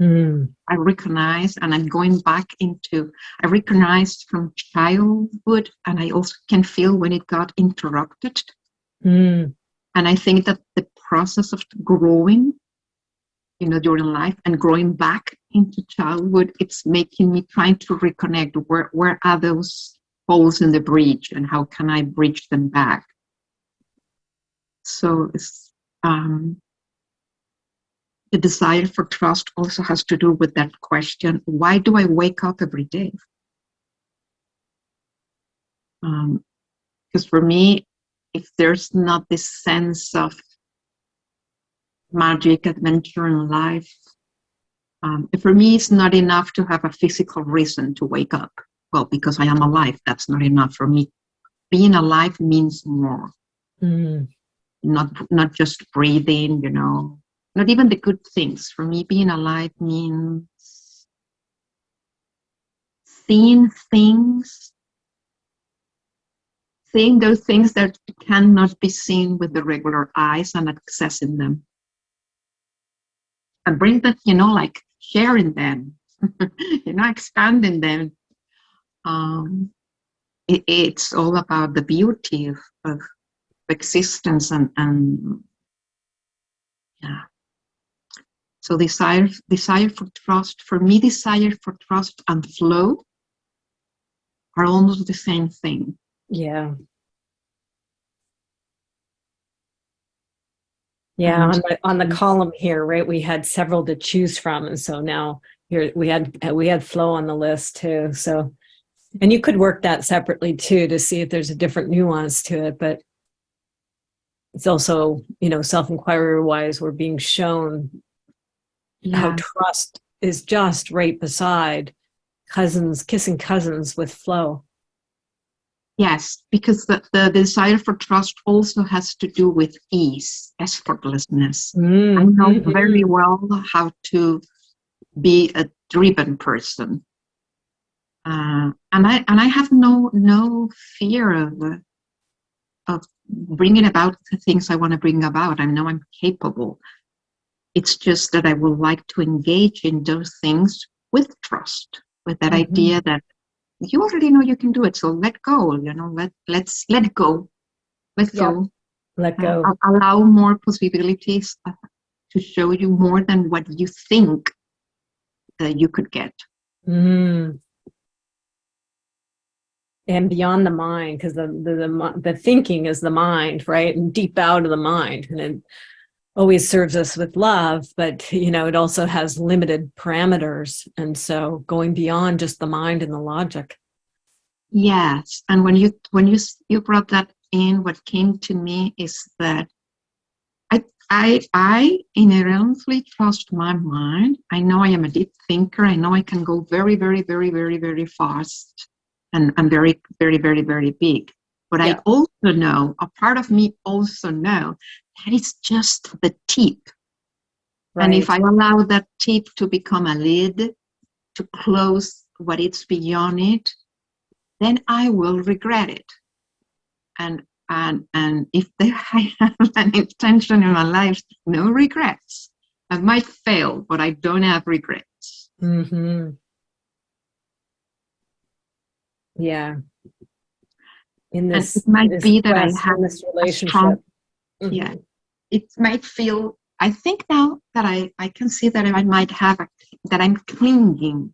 I recognize, and I'm going back into, I recognized from childhood, and I also can feel when it got interrupted. And I think that the process of growing, you know, during life and growing back into childhood, it's making me trying to reconnect where are those holes in the bridge and how can I bridge them back. So it's, the desire for trust also has to do with that question, why do I wake up every day? Because for me, if there's not this sense of magic, adventure, and life, for me, it's not enough to have a physical reason to wake up. Well, because I am alive, that's not enough for me. Being alive means more. Not just breathing, not even the good things. For me, being alive means seeing things, seeing those things that cannot be seen with the regular eyes and accessing them. And bring that, like sharing them, expanding them. It's all about the beauty of existence and yeah. So desire for trust, for me, desire for trust and flow are almost the same thing. Yeah. Yeah, on the column here, right? We had several to choose from, and so now here we had flow on the list too. So, and you could work that separately too to see if there's a different nuance to it. But it's also, self-inquiry wise, we're being shown how trust is just right beside kissing cousins with flow. Yes, because the desire for trust also has to do with ease, effortlessness. I know very well how to be a driven person, and I have no fear of bringing about the things I want to bring about. I know I'm capable. It's just that I would like to engage in those things with trust, with that idea that you already know you can do it, so let go. Let's let go. Let go. Let go. Allow more possibilities to show you more than what you think that you could get. And beyond the mind, because the thinking is the mind, right? And deep out of the mind, and it always serves us with love, but it also has limited parameters, and so going beyond just the mind and the logic. Yes, and when you brought that in, what came to me is that I inherently trust my mind. I know I am a deep thinker. I know I can go very, very, very, very, very fast, and I'm very, very, very, very big. But I also know, a part of me also know that it's just the tip. Right. And if I allow that tip to become a lid, to close what is beyond it, then I will regret it. And if I have an intention in my life, no regrets. I might fail, but I don't have regrets. Yeah. It might be that I have this relationship. Strong, yeah. It might feel, I think now that I can see that I might have, that I'm clinging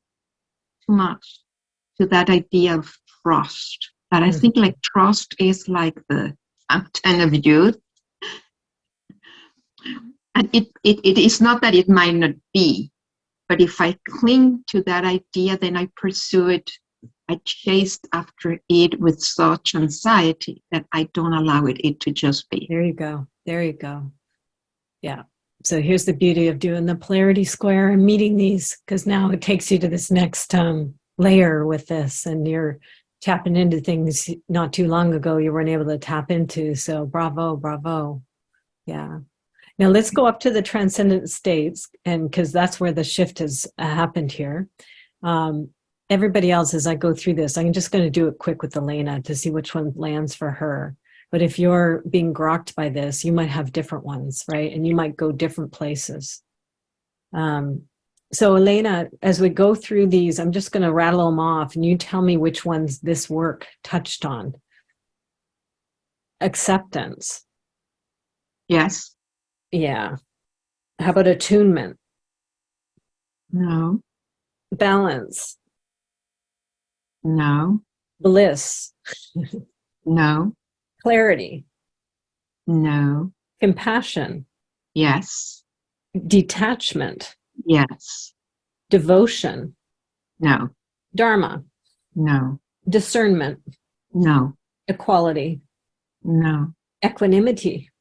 too much to that idea of trust. That I think like trust is like the fountain of youth. And it is not that it might not be, but if I cling to that idea, then I pursue it. I chased after it with such anxiety that I don't allow it to just be. There you go. There you go. Yeah. So here's the beauty of doing the polarity square and meeting these, because now it takes you to this next layer with this, and you're tapping into things not too long ago you weren't able to tap into. So bravo, bravo. Yeah. Now let's go up to the transcendent states, and because that's where the shift has happened here. Everybody else, as I go through this, I'm just going to do it quick with Elena to see which one lands for her. But if you're being grokked by this, you might have different ones, right? And you might go different places. So Elena, as we go through these, I'm just going to rattle them off, and you tell me which ones this work touched on. Acceptance. Yes. Yeah. How about attunement? No. Balance. No. Bliss. No. Clarity. No. Compassion. Yes. Detachment. Yes. Devotion. No. Dharma. No. Discernment. No. Equality. No. Equanimity,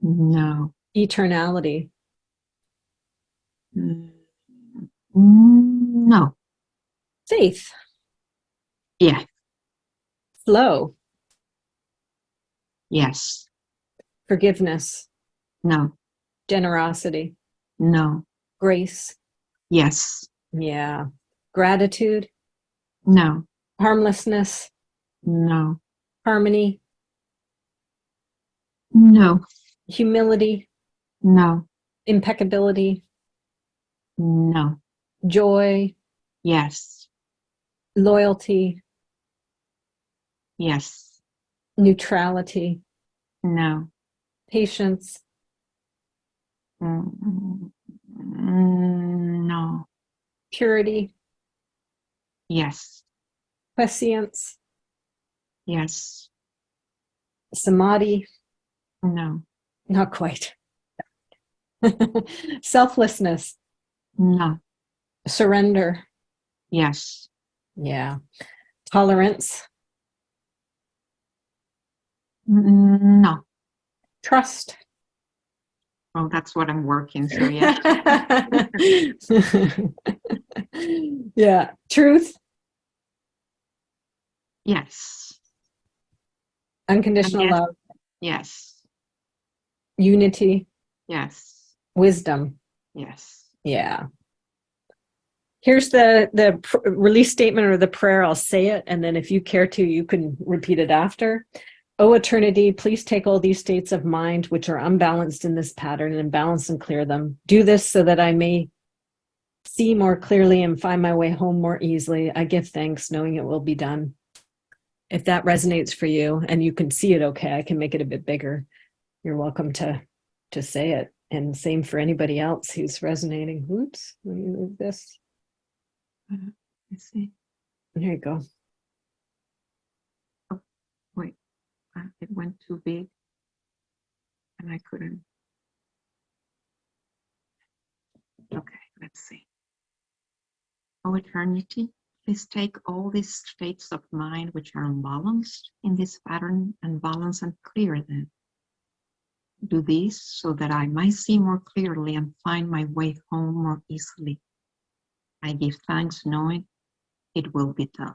No. eternality, No. faith, Yeah. flow, Yes. forgiveness, No. generosity, No. grace. Yes. Yeah. Gratitude, No. harmlessness, No. harmony, No. humility, No. impeccability, No. joy, Yes. loyalty, Yes. neutrality, No. patience, No. purity, Yes. prescience, Yes. samadhi, No. not quite, selflessness, No. surrender, Yes. yeah, tolerance, No. trust. Oh, that's what I'm working. So yeah. Yeah, truth, Yes. unconditional Yes. love, Yes. unity, Yes. wisdom. Yes. Yeah. Here's the release statement or the prayer. I'll say it, and then if you care to, you can repeat it after. O eternity, please take all these states of mind which are unbalanced in this pattern and balance and clear them. Do this so that I may see more clearly and find my way home more easily. I give thanks knowing it will be done. If that resonates for you and you can see it okay, I can make it a bit bigger. You're welcome to say it. And same for anybody else who's resonating. Oops, let me move this. Let's see. There you go. Wait, it went too big and I couldn't. Okay, let's see. Oh, eternity, please take all these states of mind which are unbalanced in this pattern and balance and clear them. Do this so that I might see more clearly and find my way home more easily. I give thanks knowing it will be done.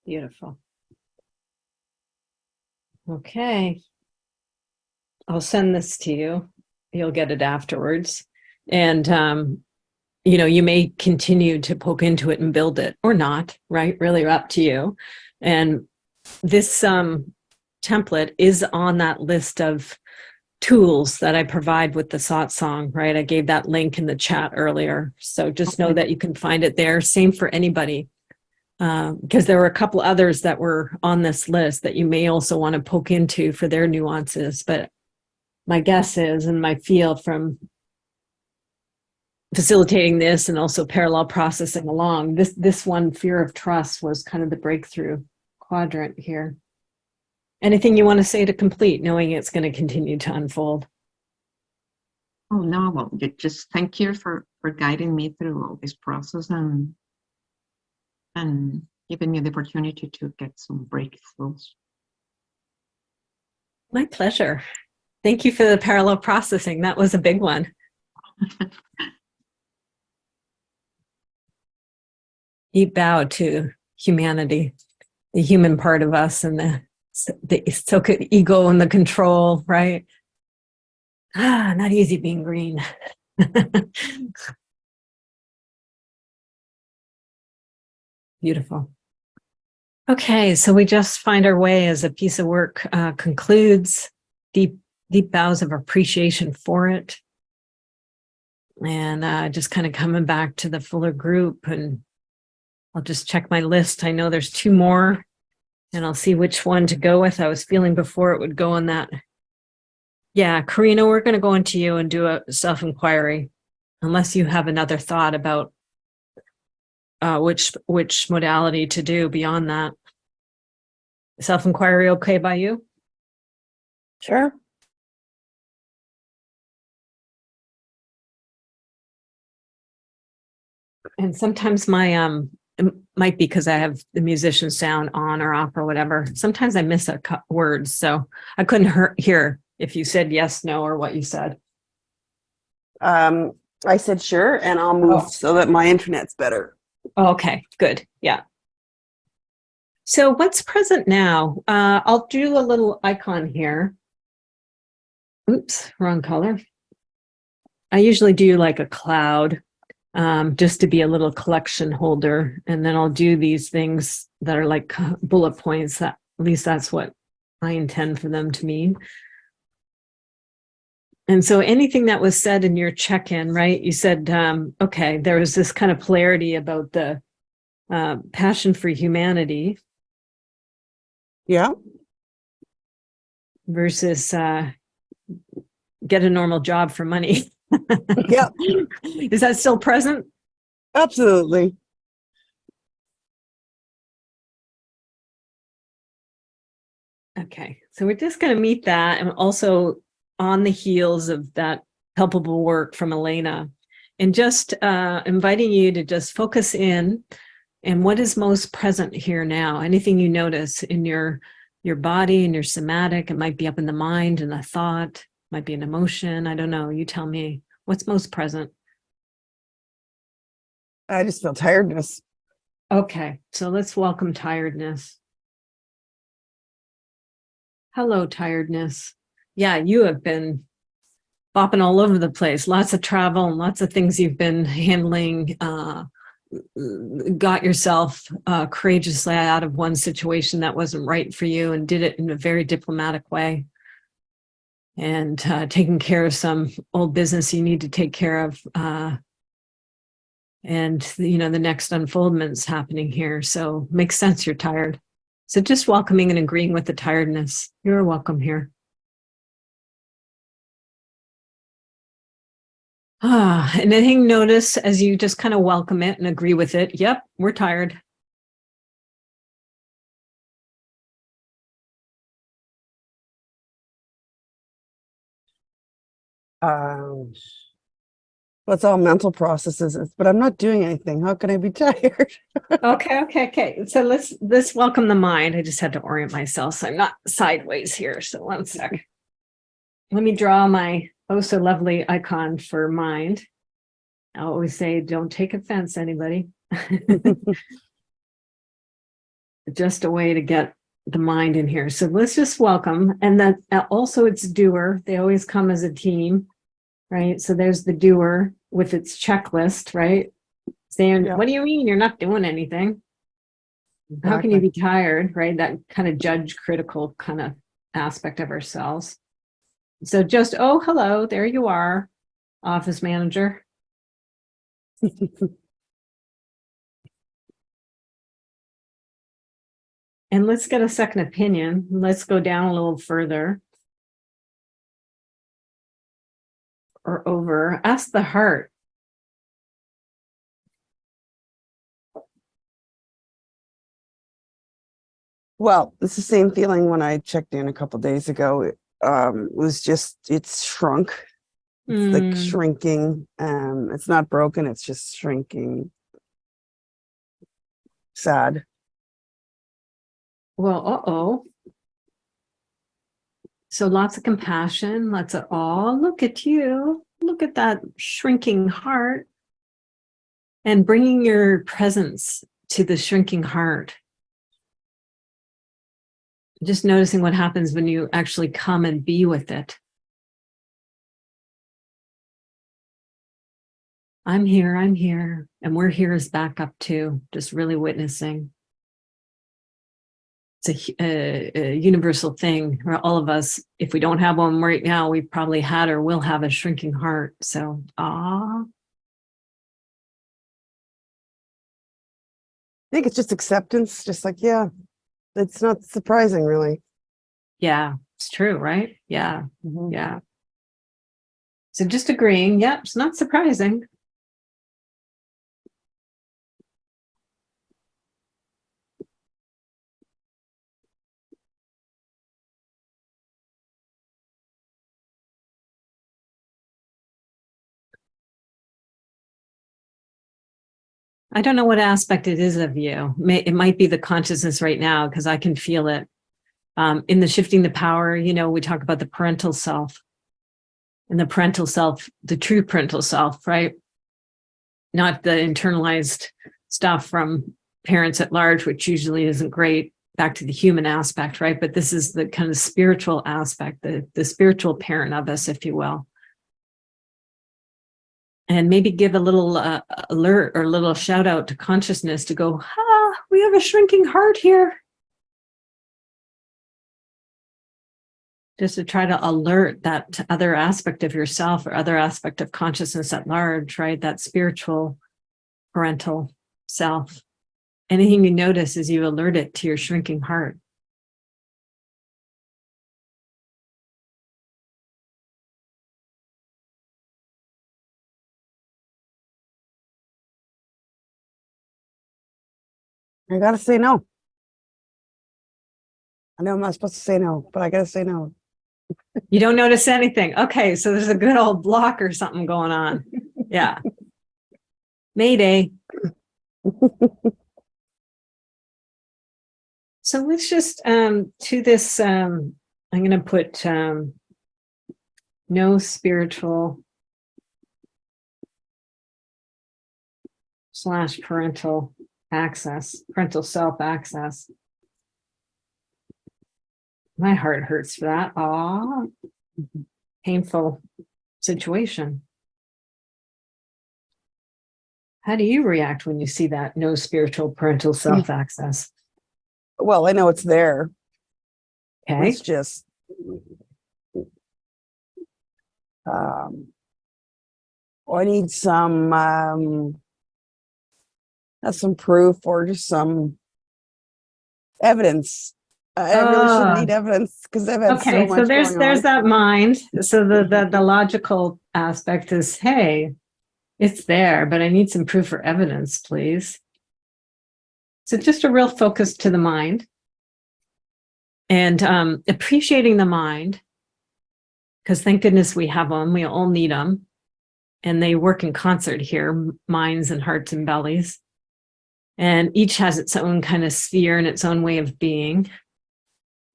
Beautiful. Okay. I'll send this to you. You'll get it afterwards. And, you may continue to poke into it and build it or not, right? Really up to you. And this template is on that list of tools that I provide with the Satsang, right? I gave that link in the chat earlier. So just know that you can find it there. Same for anybody. Because there were a couple others that were on this list that you may also want to poke into for their nuances. But my guess is, and my feel from facilitating this and also parallel processing along, this one, fear of trust, was kind of the breakthrough quadrant here. Anything you want to say to complete, knowing it's going to continue to unfold? Oh, no, well, just thank you for guiding me through all this process and giving me the opportunity to get some breakthroughs. My pleasure. Thank you for the parallel processing. That was a big one. Deep bow to humanity, the human part of us, and the ego and the control, right? Not easy being green. Beautiful. Okay, so we just find our way as a piece of work concludes. Deep bows of appreciation for it. And just kind of coming back to the fuller group, and I'll just check my list. I know there's 2 more, and I'll see which one to go with. I was feeling before it would go on that. Yeah, Karena, we're going to go into you and do a self-inquiry, unless you have another thought about which modality to do beyond that. Self-inquiry okay by you? Sure. And sometimes my it might be because I have the musician sound on or off or whatever. Sometimes I miss a words, so I couldn't hear if you said yes, no, or what you said. I said sure, and I'll move so that my internet's better. Okay, good. Yeah. So what's present now? I'll do a little icon here. Oops, wrong color. I usually do like a cloud, just to be a little collection holder. And then I'll do these things that are like bullet points. That, at least that's what I intend for them to mean. And so anything that was said in your check-in, right? You said, okay, there was this kind of polarity about the passion for humanity. Yeah. Versus get a normal job for money. Yeah. Is that still present? Absolutely. Okay, so we're just going to meet that, and also on the heels of that helpable work from Elena, and just inviting you to just focus in and what is most present here now. Anything you notice in your body and your somatic. It might be up in the mind and a thought, might be an emotion. I don't know. You tell me what's most present. I just feel tiredness. Okay, so let's welcome tiredness. Hello, tiredness. Yeah, you have been bopping all over the place. Lots of travel and lots of things you've been handling. Got yourself courageously out of one situation that wasn't right for you and did it in a very diplomatic way. And taking care of some old business you need to take care of. And, you know, the next unfoldment's happening here. So makes sense you're tired. So just welcoming and agreeing with the tiredness. You're welcome here. Anything notice as you just kind of welcome it and agree with it? Yep, we're tired. Well, it's all mental processes, but I'm not doing anything. How can I be tired? Okay. So let's welcome the mind. I just had to orient myself so I'm not sideways here. So one sec. Let me draw my oh so lovely icon for mind. I always say, don't take offense, anybody. Just a way to get the mind in here. So let's just welcome. And then also it's doer. They always come as a team, right? So there's the doer with its checklist, right? Saying, Yeah. what do you mean you're not doing anything? Exactly. How can you be tired, right? That kind of judge critical kind of aspect of ourselves. So just, oh, hello, there you are, office manager. And let's get a second opinion. Let's go down a little further. Or over. Ask the heart. Well, it's the same feeling when I checked in a couple days ago. It was just, it's shrunk. It's like shrinking. It's not broken, it's just shrinking. Sad. Well, uh-oh. So lots of compassion, lots of, oh, look at you. Look at that shrinking heart. And bringing your presence to the shrinking heart. Just noticing what happens when you actually come and be with it. I'm here, and we're here as backup too, just really witnessing. It's a universal thing where all of us, if we don't have one right now, we probably had or will have a shrinking heart. So, I think it's just acceptance, just like, yeah, it's not surprising, really. Yeah, it's true, right? Yeah, Mm-hmm. yeah. So just agreeing, yep, it's not surprising. I don't know what aspect it is of you. It might be the consciousness right now, because I can feel it. In the shifting the power, we talk about the parental self. And the parental self, the true parental self, right? Not the internalized stuff from parents at large, which usually isn't great, back to the human aspect, right? But this is the kind of spiritual aspect, the spiritual parent of us, if you will. And maybe give a little alert or a little shout out to consciousness to go, we have a shrinking heart here. Just to try to alert that other aspect of yourself or other aspect of consciousness at large, right? That spiritual parental self. Anything you notice as you alert it to your shrinking heart. I gotta say no. I know I'm not supposed to say no, but I gotta say no. You don't notice anything. Okay, so there's a good old block or something going on. Yeah. Mayday. So let's just to this, I'm going to put no spiritual / parental access, parental self access. My heart hurts for that. Aw, painful situation. How do you react when you see that no spiritual parental self access? Well, I know it's there. Okay. It's just I need some proof or just some evidence. I really should need evidence because I've had so much there's going on. that mind. So the logical aspect is, hey, it's there, but I need some proof or evidence, please. So just a real focus to the mind and appreciating the mind, because thank goodness we have them. We all need them. And they work in concert here, minds and hearts and bellies. And each has its own kind of sphere and its own way of being.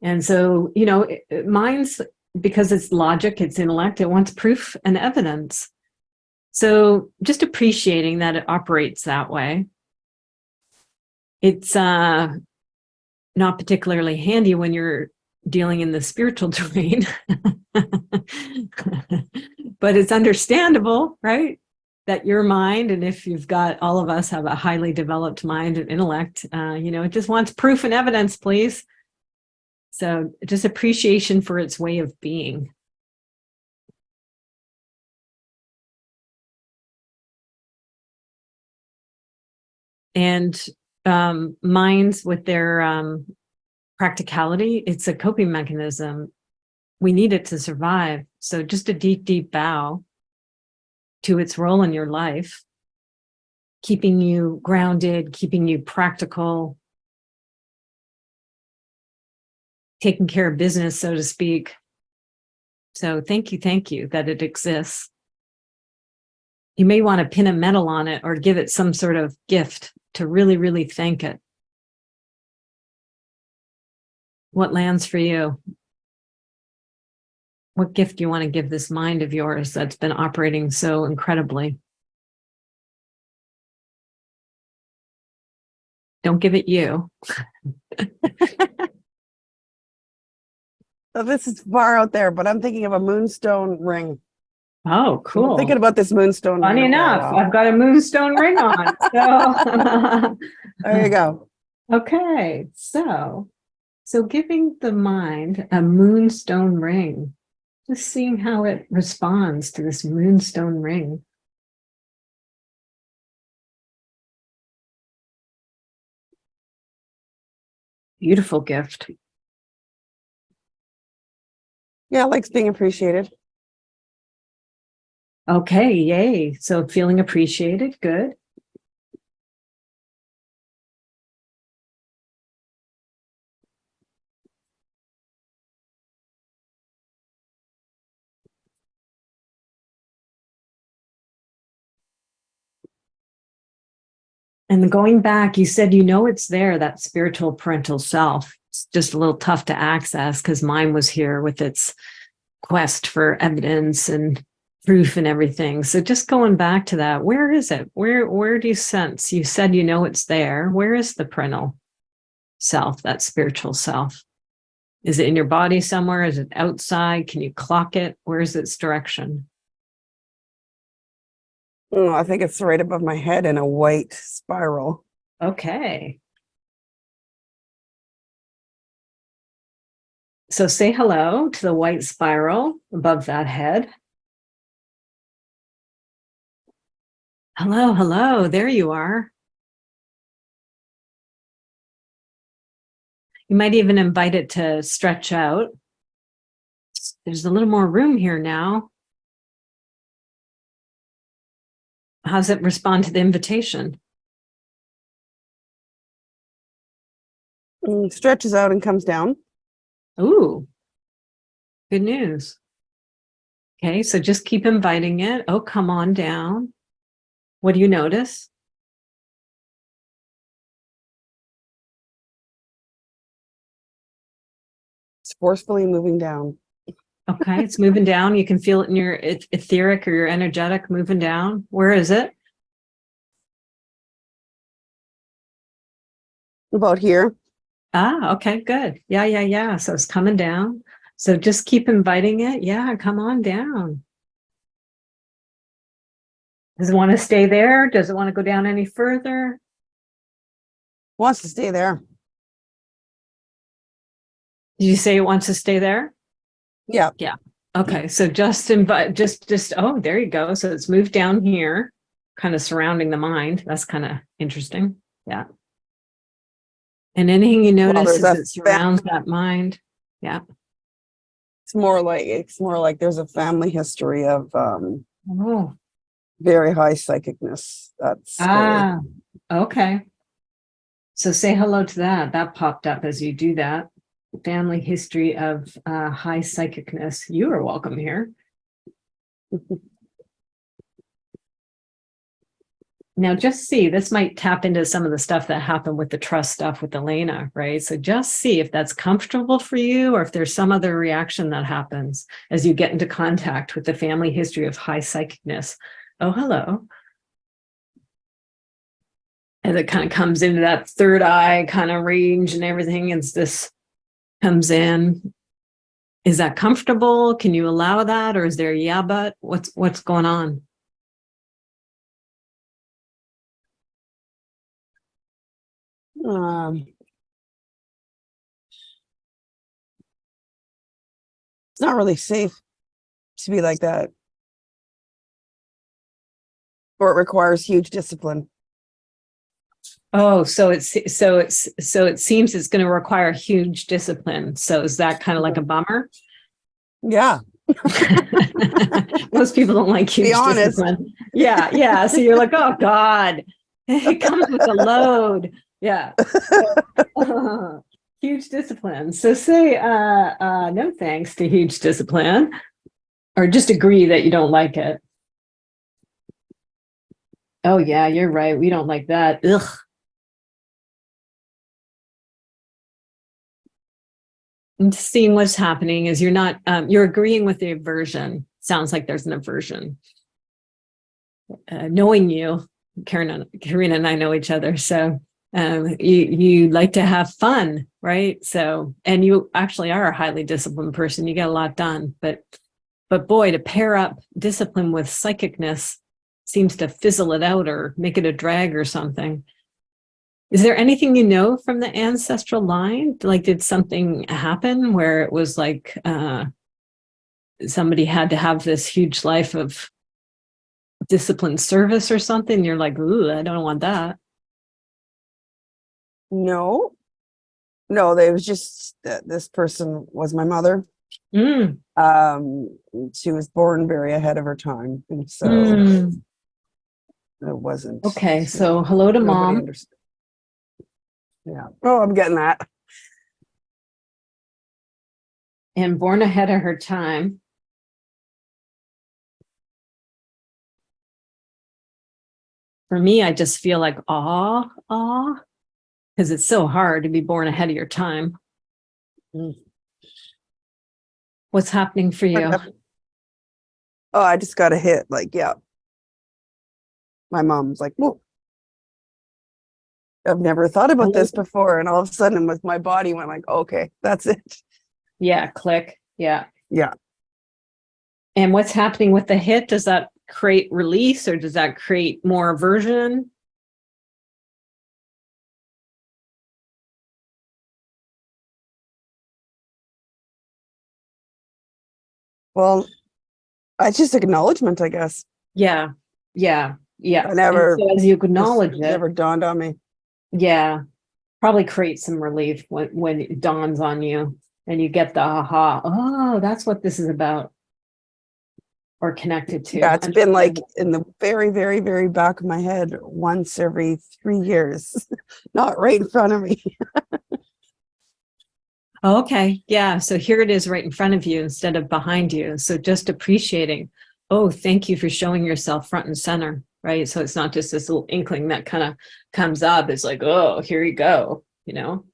And so, minds, because it's logic, it's intellect, it wants proof and evidence. So just appreciating that it operates that way. It's not particularly handy when you're dealing in the spiritual domain, but it's understandable, right? That your mind, and if you've got, all of us have a highly developed mind and intellect, it just wants proof and evidence, please. So just appreciation for its way of being. And minds with their practicality, it's a coping mechanism. We need it to survive. So just a deep, deep bow to its role in your life, keeping you grounded, keeping you practical, taking care of business, so to speak. So thank you that it exists. You may want to pin a medal on it or give it some sort of gift to really, really thank it. What lands for you? What gift do you want to give this mind of yours that's been operating so incredibly? Don't give it you. So this is far out there, but I'm thinking of a moonstone ring. Oh, cool. I'm thinking about this moonstone Funny ring. enough, I've got a moonstone ring on. So There you go. Okay, so giving the mind a moonstone ring, just seeing how it responds to this moonstone ring. Beautiful gift. Yeah, it likes being appreciated. Okay, yay. So feeling appreciated, good. And then going back, you said, it's there, that spiritual parental self. It's just a little tough to access because mine was here with its quest for evidence and proof and everything. So just going back to that, where is it? Where do you sense? You said, it's there. Where is the parental self, that spiritual self? Is it in your body somewhere? Is it outside? Can you clock it? Where is its direction? Oh, I think it's right above my head in a white spiral. Okay. So say hello to the white spiral above that head. Hello, hello. There you are. You might even invite it to stretch out. There's a little more room here now. How's it respond to the invitation? Stretches out and comes down. Ooh, good news. Okay, so just keep inviting it. Oh, come on down. What do you notice? It's forcefully moving down. Okay, it's moving down. You can feel it in your etheric or your energetic moving down. Where is it? About here. Ah, okay, good. Yeah. So it's coming down. So just keep inviting it. Yeah, come on down. Does it want to stay there? Does it want to go down any further? Wants to stay there. Did you say it wants to stay there? Yeah. Yeah. Okay, so just invite, oh, there you go. So it's moved down here, kind of surrounding the mind. That's kind of interesting. Yeah. And anything you notice as it surrounds that mind. Yeah. It's more like there's a family history of Oh. very high psychicness. That's scary. Okay. So say hello to that. That popped up as you do that. Family history of high psychicness. You are welcome here. Now, just see, this might tap into some of the stuff that happened with the trust stuff with Elena, right? So just see if that's comfortable for you or if there's some other reaction that happens as you get into contact with the family history of high psychicness. Oh, hello. As it kind of comes into that third eye kind of range and everything, as this comes in. Is that comfortable? Can you allow that? Or is there but? What's going on? It's not really safe to be like that. Or it requires huge discipline. Oh, so it seems it's going to require huge discipline. So is that kind of like a bummer? Yeah. Most people don't like huge discipline. Yeah. So you're like, oh God, it comes with a load. Yeah. Huge discipline. So say no thanks to huge discipline, or just agree that you don't like it. Oh yeah, you're right. We don't like that. Ugh. And seeing what's happening is you're not, you're agreeing with the aversion. Sounds like there's an aversion. Knowing you, Karena and I know each other. So you like to have fun, right? So, and you actually are a highly disciplined person. You get a lot done, but boy, to pair up discipline with psychicness seems to fizzle it out or make it a drag or something. Is there anything you know from the ancestral line? Like, did something happen where it was like somebody had to have this huge life of disciplined service or something? You're like, ooh, I don't want that. No, it was just that this person was my mother. She was born very ahead of her time, and so it wasn't. Okay, so hello to mom. Understood. Yeah. Oh, I'm getting that. And born ahead of her time. For me, I just feel like awe, because it's so hard to be born ahead of your time. What's happening for you? Oh, I just got a hit. Like, yeah. My mom's like, whoa. I've never thought about this before. And all of a sudden with my body went like, okay, that's it. Yeah, click. Yeah. Yeah. And what's happening with the hit? Does that create release or does that create more aversion? Well, I just acknowledgement, I guess. Yeah. Yeah. Yeah. I never, And so as you acknowledge it, never dawned on me. yeah, probably create some relief when it dawns on you and you get the aha. Oh, that's what this is about. Or connected to. Yeah, it's been like in the very, very, very back of my head once every 3 years, not right in front of me. Okay. Yeah. So here it is right in front of you instead of behind you. So just appreciating, oh, thank you for showing yourself front and center. Right. So it's not just this little inkling that kind of comes up. It's like, oh, here you go. You know,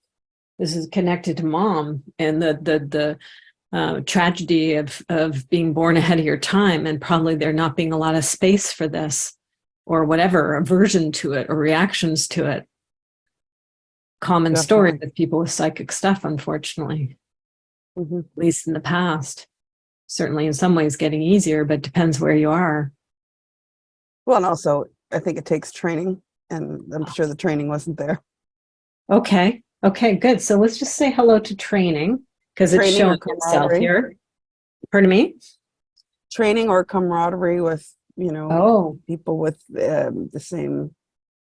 this is connected to mom and the tragedy of being born ahead of your time, and probably there not being a lot of space for this or whatever, aversion to it or reactions to it. Common story Definitely. with people with psychic stuff, unfortunately, Mhm. at least in the past. Certainly in some ways getting easier, but depends where you are. Well, and also I think it takes training, and I'm sure the training wasn't there. Okay. Okay, good. So let's just say hello to training because it's Training or showing itself camaraderie. here. Pardon me? Training or camaraderie with, Oh, people with the same,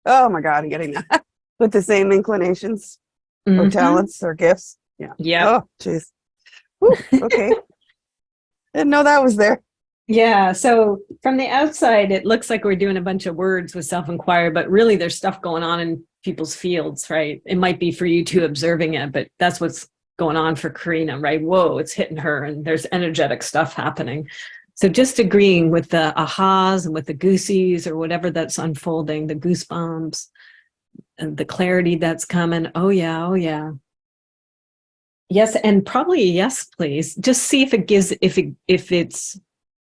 oh my God, I'm getting that, with the same inclinations or mhm. talents or gifts. Yeah. Yeah. Oh, jeez. Okay. Didn't know that was there. Yeah. So from the outside, it looks like we're doing a bunch of words with self-inquiry, but really there's stuff going on in people's fields, right? It might be for you too observing it, but that's what's going on for Karena, right? Whoa, it's hitting her and there's energetic stuff happening. So just agreeing with the ahas and with the goosies or whatever that's unfolding, the goosebumps and the clarity that's coming. Oh yeah, oh yeah. Yes, and probably a yes, please. Just see if it gives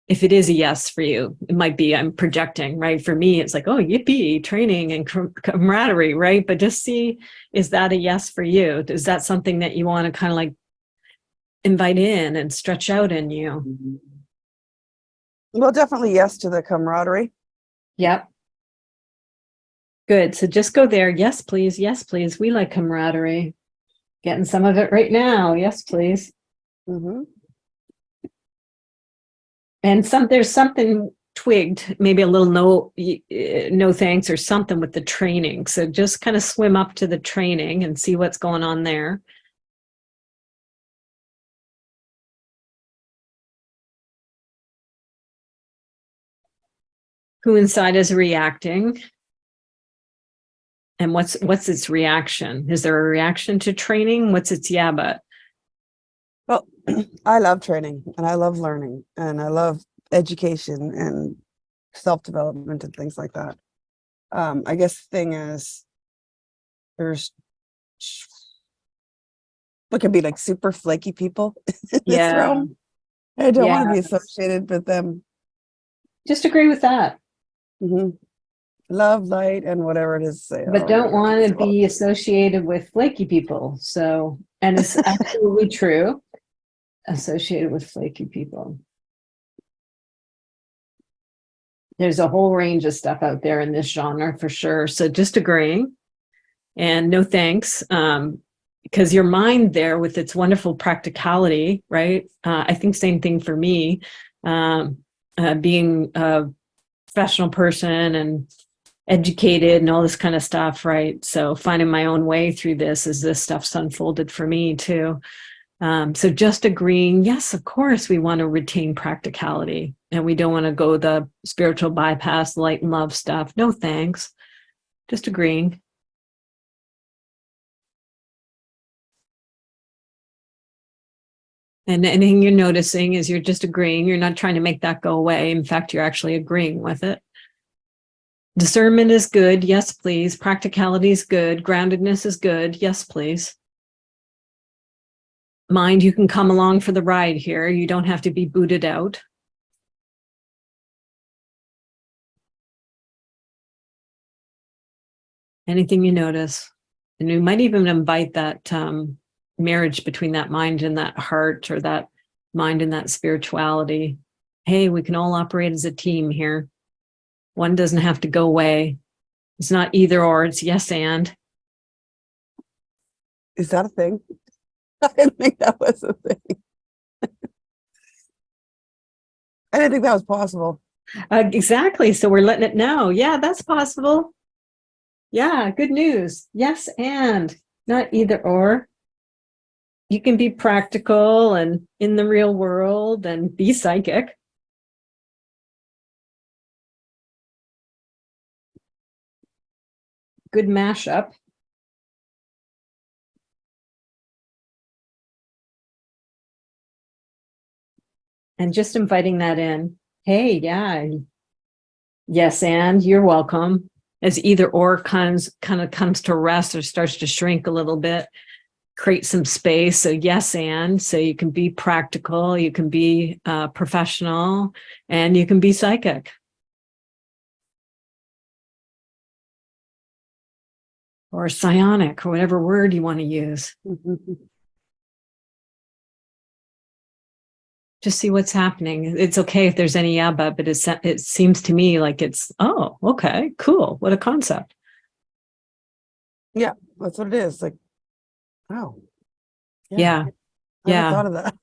if it is a yes for you. It might be I'm projecting, right? For me, it's like, oh, yippee, training and camaraderie, right? But just see, is that a yes for you? Is that something that you want to kind of like invite in and stretch out in you? Well, definitely yes to the camaraderie. Yep. Good. So just go there. Yes, please. Yes, please. We like camaraderie. Getting some of it right now. Yes, please. Mm-hmm. And there's something twigged, maybe a little no thanks or something with the training. So just kind of swim up to the training and see what's going on there. Who inside is reacting? And what's its reaction? Is there a reaction to training? What's its yeah, but? Well, I love training and I love learning and I love education and self-development and things like that. I guess the thing is there's what can be like super flaky people in this Yeah. realm. I don't want to be Yes. associated with them. Just agree with that. Hmm. Love, light, and whatever it is. Say, But oh don't my want God, to be associated with flaky people. So, and it's absolutely true. Associated with flaky people. There's a whole range of stuff out there in this genre for sure. So just agreeing and no thanks. Because your mind there with its wonderful practicality, right? I think same thing for me, being a professional person and educated and all this kind of stuff, right? So finding my own way through this as this stuff's unfolded for me too. So just agreeing, yes, of course, we want to retain practicality and we don't want to go the spiritual bypass, light and love stuff. No, thanks. Just agreeing. And anything you're noticing is you're just agreeing. You're not trying to make that go away. In fact, you're actually agreeing with it. Discernment is good. Yes, please. Practicality is good. Groundedness is good. Yes, please. Mind, you can come along for the ride here. You don't have to be booted out. Anything you notice. And we might even invite that marriage between that mind and that heart, or that mind and that spirituality. Hey, we can all operate as a team here. One doesn't have to go away. It's not either or, it's yes and. Is that a thing? I didn't think that was a thing. I didn't think that was possible. Exactly. So we're letting it know. Yeah, that's possible. Yeah, good news. Yes, and not either or. You can be practical and in the real world and be psychic. Good mashup. And just inviting that in. Hey, yeah. Yes, and you're welcome. As either or kind of comes to rest or starts to shrink a little bit, create some space. So yes, and so you can be practical, you can be professional, and you can be psychic. Or psionic, or whatever word you want to use. Just see what's happening. It's okay if there's any but it seems to me like it's, oh, okay, cool. What a concept. Yeah, that's what it is. Like, oh. Yeah. I never thought of that.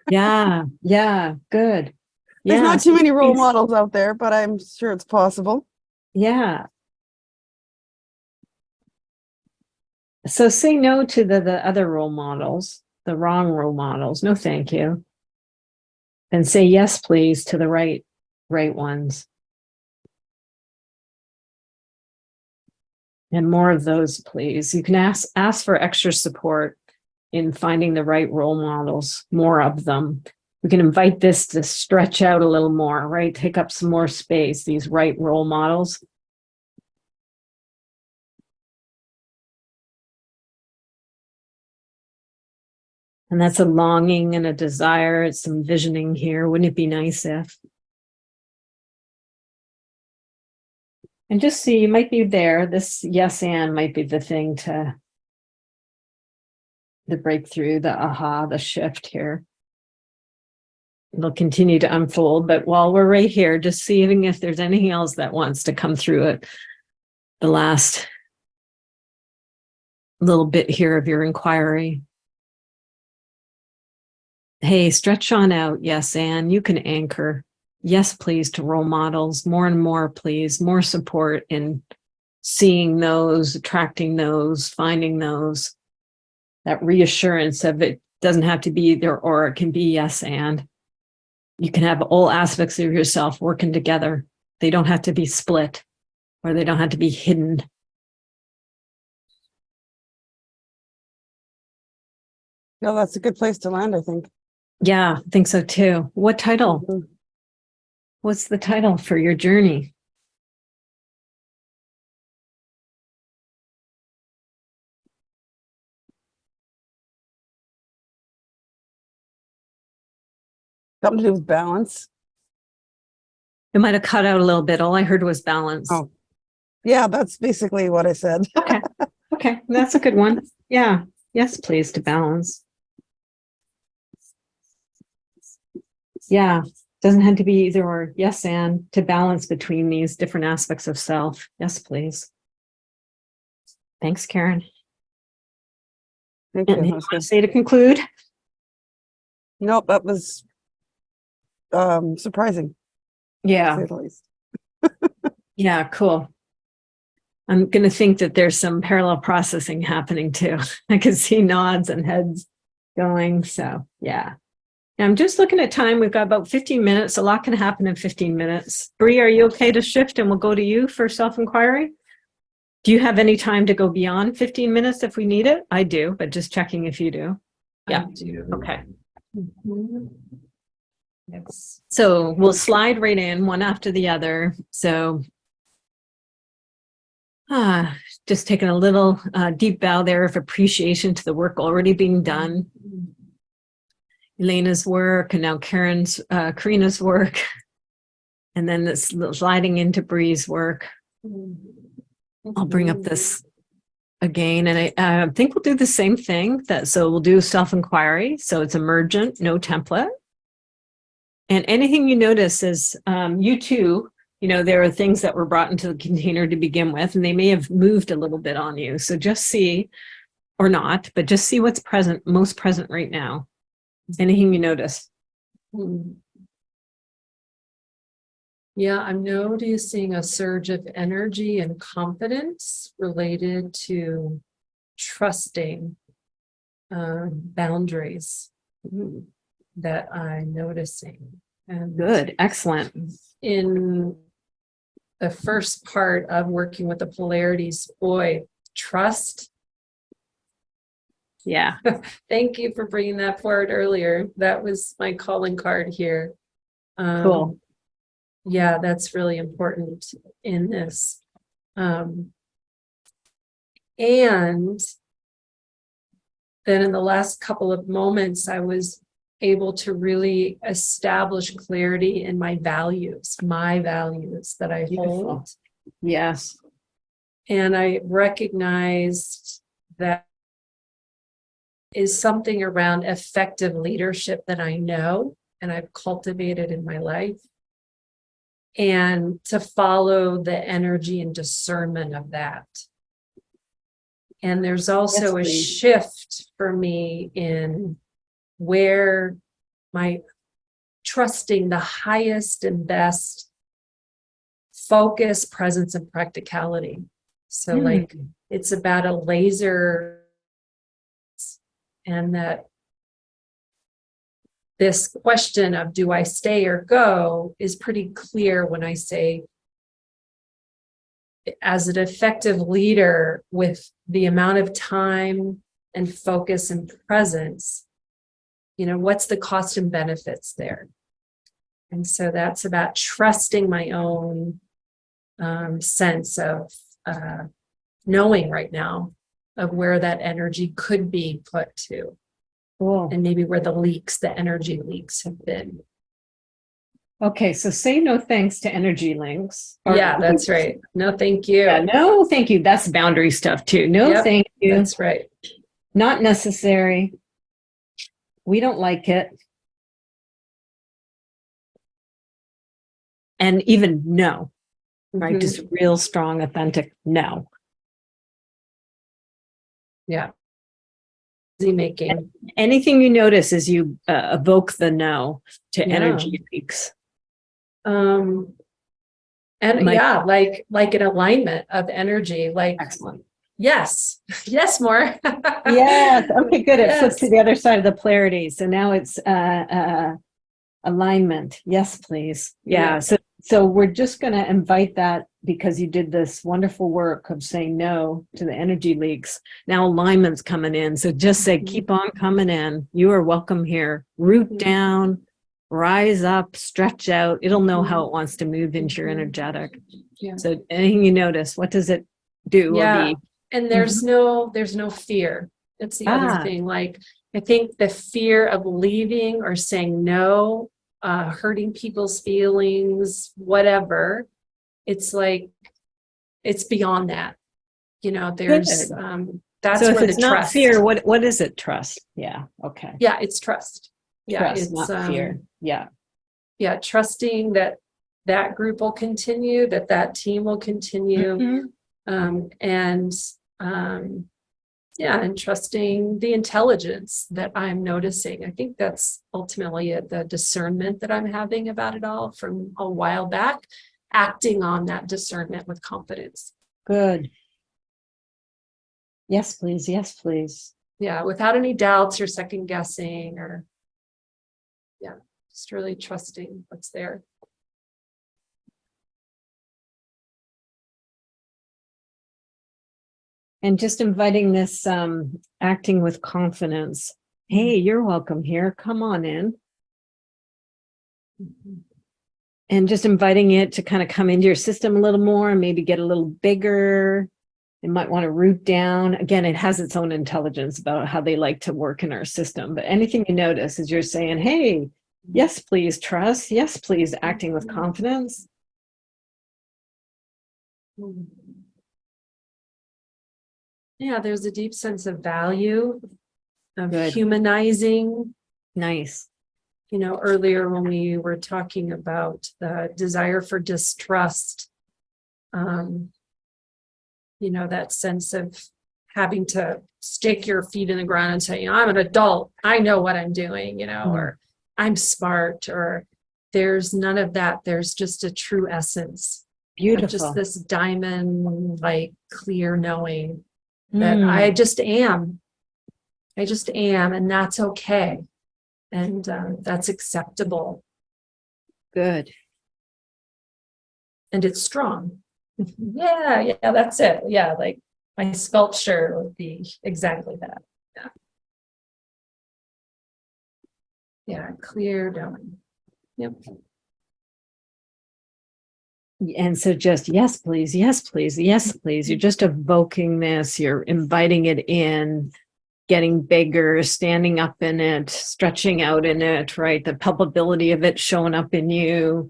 Yeah. Good. There's Yeah. not too many role models out there, but I'm sure it's possible. Yeah. So say no to the other role models, the wrong role models. No, thank you. And say yes, please, to the right ones. And more of those, please. You can ask for extra support in finding the right role models, more of them. We can invite this to stretch out a little more, right? Take up some more space, these right role models. And that's a longing and a desire. It's some visioning here. Wouldn't it be nice if? And just see, you might be there. This yes and might be the thing to the breakthrough, the aha, the shift here. It'll continue to unfold, but while we're right here, just seeing if there's anything else that wants to come through it. The last little bit here of your inquiry. Hey, stretch on out. Yes, and you can anchor. Yes, please, to role models. More and more, please. More support in seeing those, attracting those, finding those. That reassurance of it doesn't have to be either or, it can be yes and. You can have all aspects of yourself working together. They don't have to be split, or they don't have to be hidden. No, that's a good place to land, I think. Yeah, I think so too. What title? Mhm. What's the title for your journey? Something to do with balance. It might have cut out a little bit. All I heard was balance. Oh. Yeah, that's basically what I said. Okay, that's a good one. Yeah. Yes, please, to balance. Yeah, doesn't have to be either or. Yes, and to balance between these different aspects of self. Yes, please. Thanks, Karen. Thank you. And That you was want good. to say to conclude? Nope, that was surprising, to Yeah. say the least. Yeah, cool. I'm going to think that there's some parallel processing happening too. I can see nods and heads going. So yeah. I'm just looking at time. We've got about 15 minutes. A lot can happen in 15 minutes. Bree, are you okay to shift and we'll go to you for self-inquiry? Do you have any time to go beyond 15 minutes if we need it? I do, but just checking if you do. Yeah. I do. Okay. Yes. So we'll slide right in one after the other. So Just taking a little deep bow there of appreciation to the work already being done. Elena's work, and now Karena's work. And then this sliding into Bree's work. I'll bring up this again, and I think we'll do the same thing. So we'll do self-inquiry. So it's emergent, no template. And anything you notice is you too, there are things that were brought into the container to begin with, and they may have moved a little bit on you. So just see, or not, but just see what's present, most present right now. Anything you notice. Yeah, I'm noticing a surge of energy and confidence related to trusting boundaries that I'm noticing. And Good, excellent. in the first part of working with the polarities, boy, trust. Yeah. Thank you for bringing that forward earlier. That was my calling card here. Cool. Yeah, that's really important in this. And then in the last couple of moments, I was able to really establish clarity in my values that I Beautiful. hold. Yes. And I recognized that is something around effective leadership that I know and I've cultivated in my life. And to follow the energy and discernment of that. And there's also a shift for me in where my trusting the highest and best focus, presence, and practicality. So like it's about a laser, and that this question of do I stay or go is pretty clear when I say, as an effective leader with the amount of time and focus and presence, what's the cost and benefits there? And so that's about trusting my own sense of knowing right now of where that energy could be put to. Cool. And maybe where the energy leaks have been. Okay, so say no thanks to energy links. Yeah, that's right. No, thank you. Yeah, no, thank you. That's boundary stuff too. No, Yep, thank you. That's right. Not necessary. We don't like it. And even no, right? Mhm. Just real strong, authentic no. Yeah. Easy making. Anything you notice as you evoke the no to Yeah. energy leaks. And Mike? yeah, like an alignment of energy, like, Excellent. yes, yes, more. Yes. Okay, good. It flipped Yes. to the other side of the polarity. So now it's alignment. Yes, please. Yeah. So we're just going to invite that because you did this wonderful work of saying no to the energy leaks. Now alignment's coming in. So just say, keep on coming in. You are welcome here. Root down, rise up, stretch out. It'll know how it wants to move into your energetic. Yeah. So anything you notice, what does it do or be? And there's no fear. That's the other thing. Like, I think the fear of leaving or saying no, hurting people's feelings, whatever, it's like, it's beyond that. There's, that's so if where it's the not trust. fear, what is it? Trust. Yeah. Okay. Yeah, it's trust. Yeah, Trust, it's not fear. Yeah. Yeah, trusting that group will continue, that team will continue. And trusting the intelligence that I'm noticing. I think that's ultimately the discernment that I'm having about it all from a while back, acting on that discernment with confidence. Good. Yes, please. Yes, please. Yeah, without any doubts or second guessing or, just really trusting what's there. And just inviting this acting with confidence. Hey, you're welcome here. Come on in. And just inviting it to kind of come into your system a little more and maybe get a little bigger. They might want to root down. Again, it has its own intelligence about how they like to work in our system. But anything you notice is you're saying, hey, yes, please trust. Yes, please, acting with confidence. Yeah, there's a deep sense of value, of Good. humanizing. Nice. You know, earlier when we were talking about the desire for distrust, you know, that sense of having to stick your feet in the ground and say, you know, I'm an adult, I know what I'm doing, you know, or I'm smart, or there's none of that. There's just a true essence. Beautiful. Just this diamond, like clear knowing that I just am. I just am, and that's okay. And that's acceptable. Good. And it's strong. Yeah, that's it. Yeah, like my sculpture would be exactly that. Yeah, clear knowing. Yep. And so just, yes, please, yes, please, yes, please. You're just evoking this, you're inviting it in, getting bigger, standing up in it, stretching out in it, right? The palpability of it showing up in you.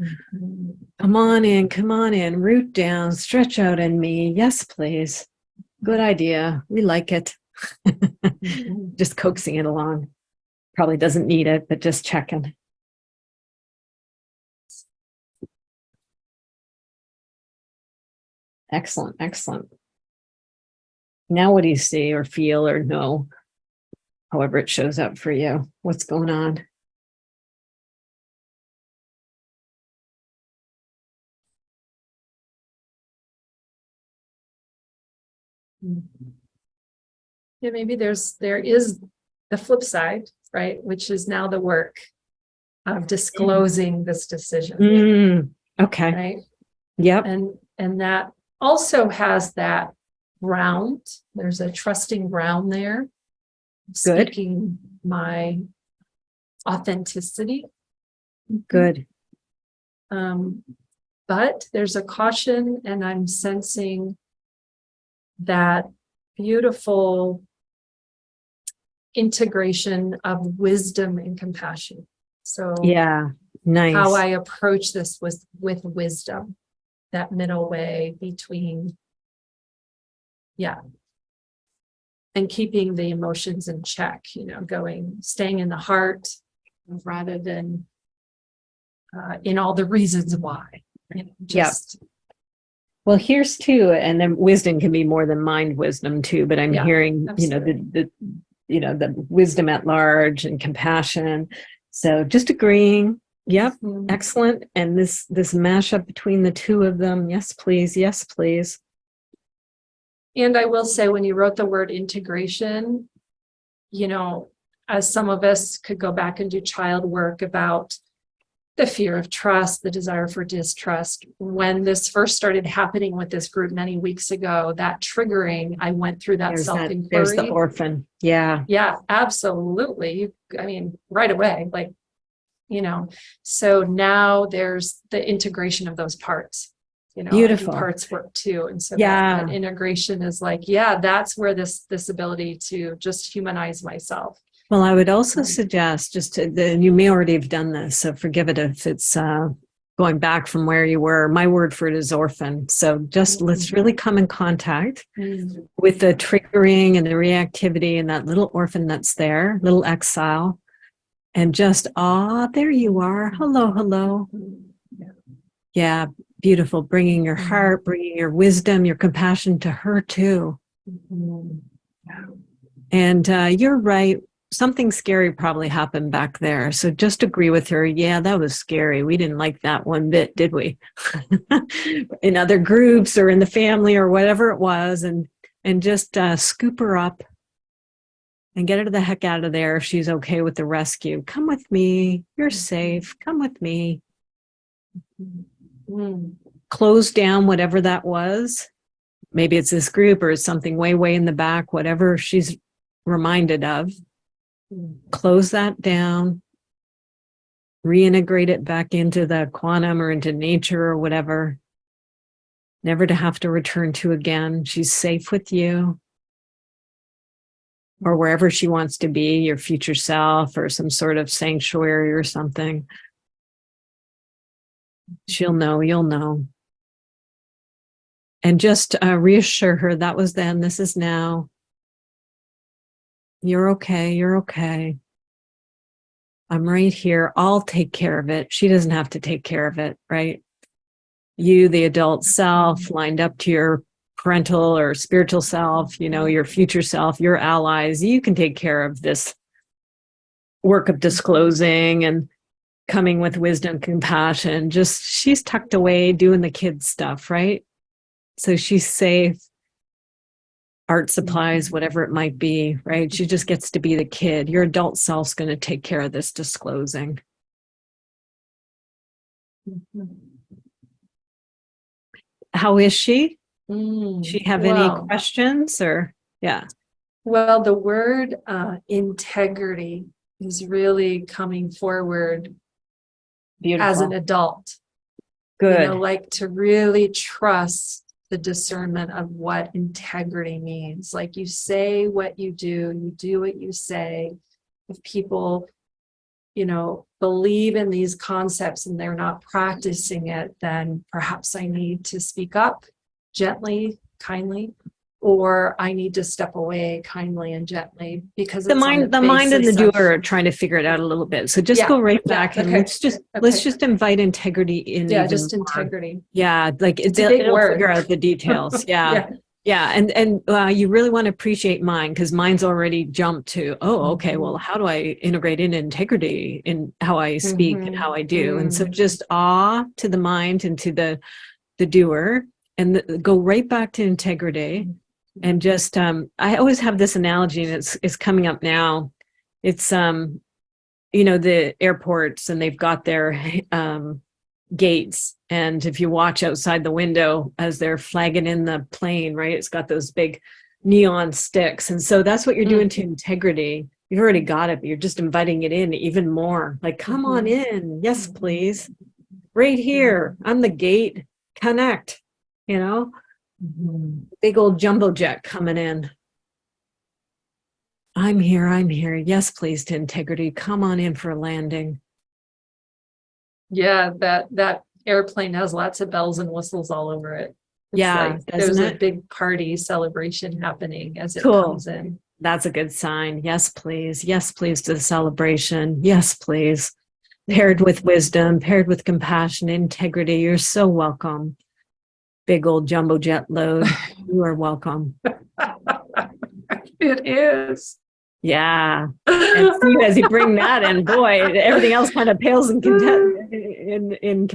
Come on in, root down, stretch out in me. Yes, please. Good idea. We like it. Just coaxing it along. Probably doesn't need it, but just checking. Excellent, excellent. Now what do you see or feel or know? However it shows up for you. What's going on? Yeah, maybe there is the flip side, right? Which is now the work of disclosing this decision. Okay. Right. Yep. And that also has that ground. There's a trusting ground there. Good. Speaking my authenticity. Good. But there's a caution, and I'm sensing that beautiful integration of wisdom and compassion. So yeah, nice. How I approach this with wisdom, that middle way between, and keeping the emotions in check, you know, staying in the heart rather than in all the reasons why. You know, just Well, here's two, and then wisdom can be more than mind wisdom too, but I'm hearing, absolutely. the wisdom at large and compassion. So just agreeing. Yep. Excellent. And this mashup between the two of them. Yes, please. Yes, please. And I will say, when you wrote the word integration, you know, as some of us could go back and do child work about the fear of trust, the desire for distrust. When this first started happening with this group many weeks ago, that triggering, I went through that self-inquiry. There's the orphan. Yeah. Yeah, absolutely. I mean, right away, like, you know, so now there's the integration of those parts. You know, beautiful. Parts work too. And so that integration is like, that's where this ability to just humanize myself. Well, I would also suggest you may already have done this, so forgive it if it's going back from where you were. My word for it is orphan. So just let's really come in contact with the triggering and the reactivity and that little orphan that's there, little exile. And just, there you are. Hello, hello. Yeah, beautiful. Bringing your heart, bringing your wisdom, your compassion to her too. And you're right. Something scary probably happened back there. So just agree with her. Yeah, that was scary. We didn't like that one bit, did we? In other groups or in the family or whatever it was. And just scoop her up and get her the heck out of there if she's okay with the rescue. Come with me. You're safe. Come with me. Close down whatever that was. Maybe it's this group or it's something way, way in the back, whatever she's reminded of. Close that down, reintegrate it back into the quantum or into nature or whatever, never to have to return to again. She's safe with you or wherever she wants to be, your future self or some sort of sanctuary or something. She'll know, you'll know. And just reassure her that was then, this is now. You're okay, you're okay. I'm right here. I'll take care of it. She doesn't have to take care of it, right? You, the adult self, lined up to your parental or spiritual self, you know, your future self, your allies, you can take care of this work of disclosing and coming with wisdom, compassion. Just she's tucked away doing the kids stuff, right? So she's safe. Art supplies, whatever it might be, right? She just gets to be the kid. Your adult self's going to take care of this disclosing. How is she? She have any Well, questions or yeah? well, the word integrity is really coming forward Beautiful. as an adult. Good. You know, like to really trust the discernment of what integrity means. Like you say what you do what you say. If people, you know, believe in these concepts and they're not practicing it, then perhaps I need to speak up gently, kindly, or I need to step away kindly and gently because the it's on mind and the basis doer of- are trying to figure it out a little bit. So just Yeah, go right yeah, back and okay, let's just invite integrity in. yeah, even just more. integrity. Yeah, like It's a big it'll word. figure out the details. Yeah. Yeah. And you really want to appreciate mind because mind's already jumped to, oh, okay, well, how do I integrate in integrity in how I speak and how I do? And so just awe to the mind and to the doer and go right back to integrity. And just, I always have this analogy and it's coming up now. It's, you know, the airports and they've got their gates. And if you watch outside the window as they're flagging in the plane, right, it's got those big neon sticks. And so that's what you're doing to integrity. You've already got it, but you're just inviting it in even more. Like, come on in. Yes, please. Right here. I'm the gate. Connect, you know? Big old jumbo jet coming in. I'm here. I'm here. Yes, please, to integrity. Come on in for a landing. Yeah, that airplane has lots of bells and whistles all over it. It's Yeah, like doesn't there's a it? big party celebration happening as it Cool. comes in. That's a good sign. Yes, please. Yes, please to the celebration. Yes, please. Paired with wisdom, paired with compassion, integrity. You're so welcome. Big old jumbo jet load. You are welcome. It is. Yeah. And see, as you bring that in, boy, everything else kind of pales in comparison,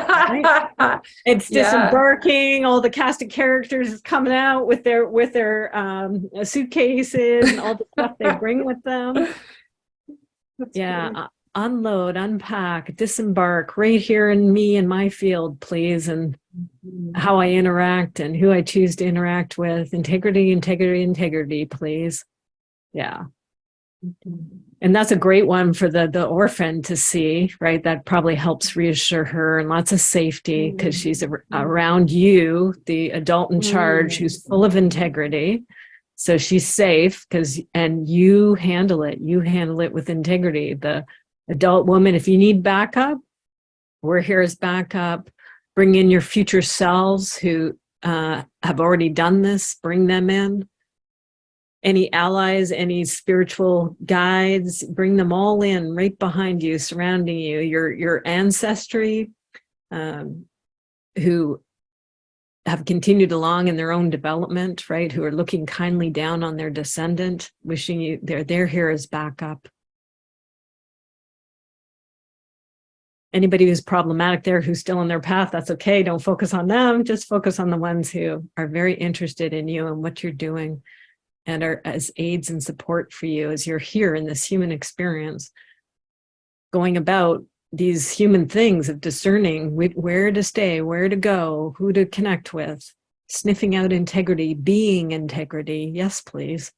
right? It's disembarking. All the cast of characters is coming out with their suitcases and all the stuff they bring with them. Unload, unpack, disembark right here in me and my field, please, and how I interact and who I choose to interact with. Integrity, integrity, integrity, please. Yeah. And that's a great one for the orphan to see, right? That probably helps reassure her and lots of safety because she's around you, the adult in charge who's full of integrity. So she's safe and you handle it. You handle it with integrity. The adult woman, if you need backup, we're here as backup. Bring in your future selves who have already done this, bring them in. Any allies, any spiritual guides, bring them all in right behind you, surrounding you. Your ancestry who have continued along in their own development, right? Who are looking kindly down on their descendant, wishing you they're here as backup. Anybody who's problematic there, who's still on their path, that's okay. Don't focus on them. Just focus on the ones who are very interested in you and what you're doing and are as aids and support for you as you're here in this human experience, going about these human things of discerning where to stay, where to go, who to connect with, sniffing out integrity, being integrity. Yes, please.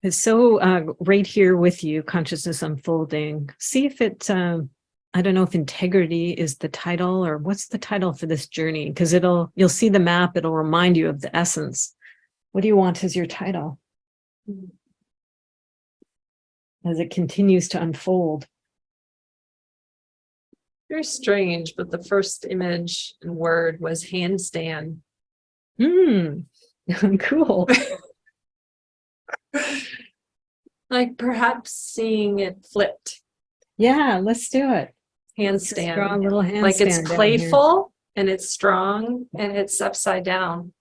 It's so right here with you, consciousness unfolding. See if it, I don't know if integrity is the title or what's the title for this journey, because you'll see the map, it'll remind you of the essence. What do you want as your title? As it continues to unfold. Very strange, but the first image and word was handstand. Cool. Like perhaps seeing it flipped. Yeah, let's do it. Handstand. Draw a little handstand. Like it's down here. playful and it's strong and it's upside down.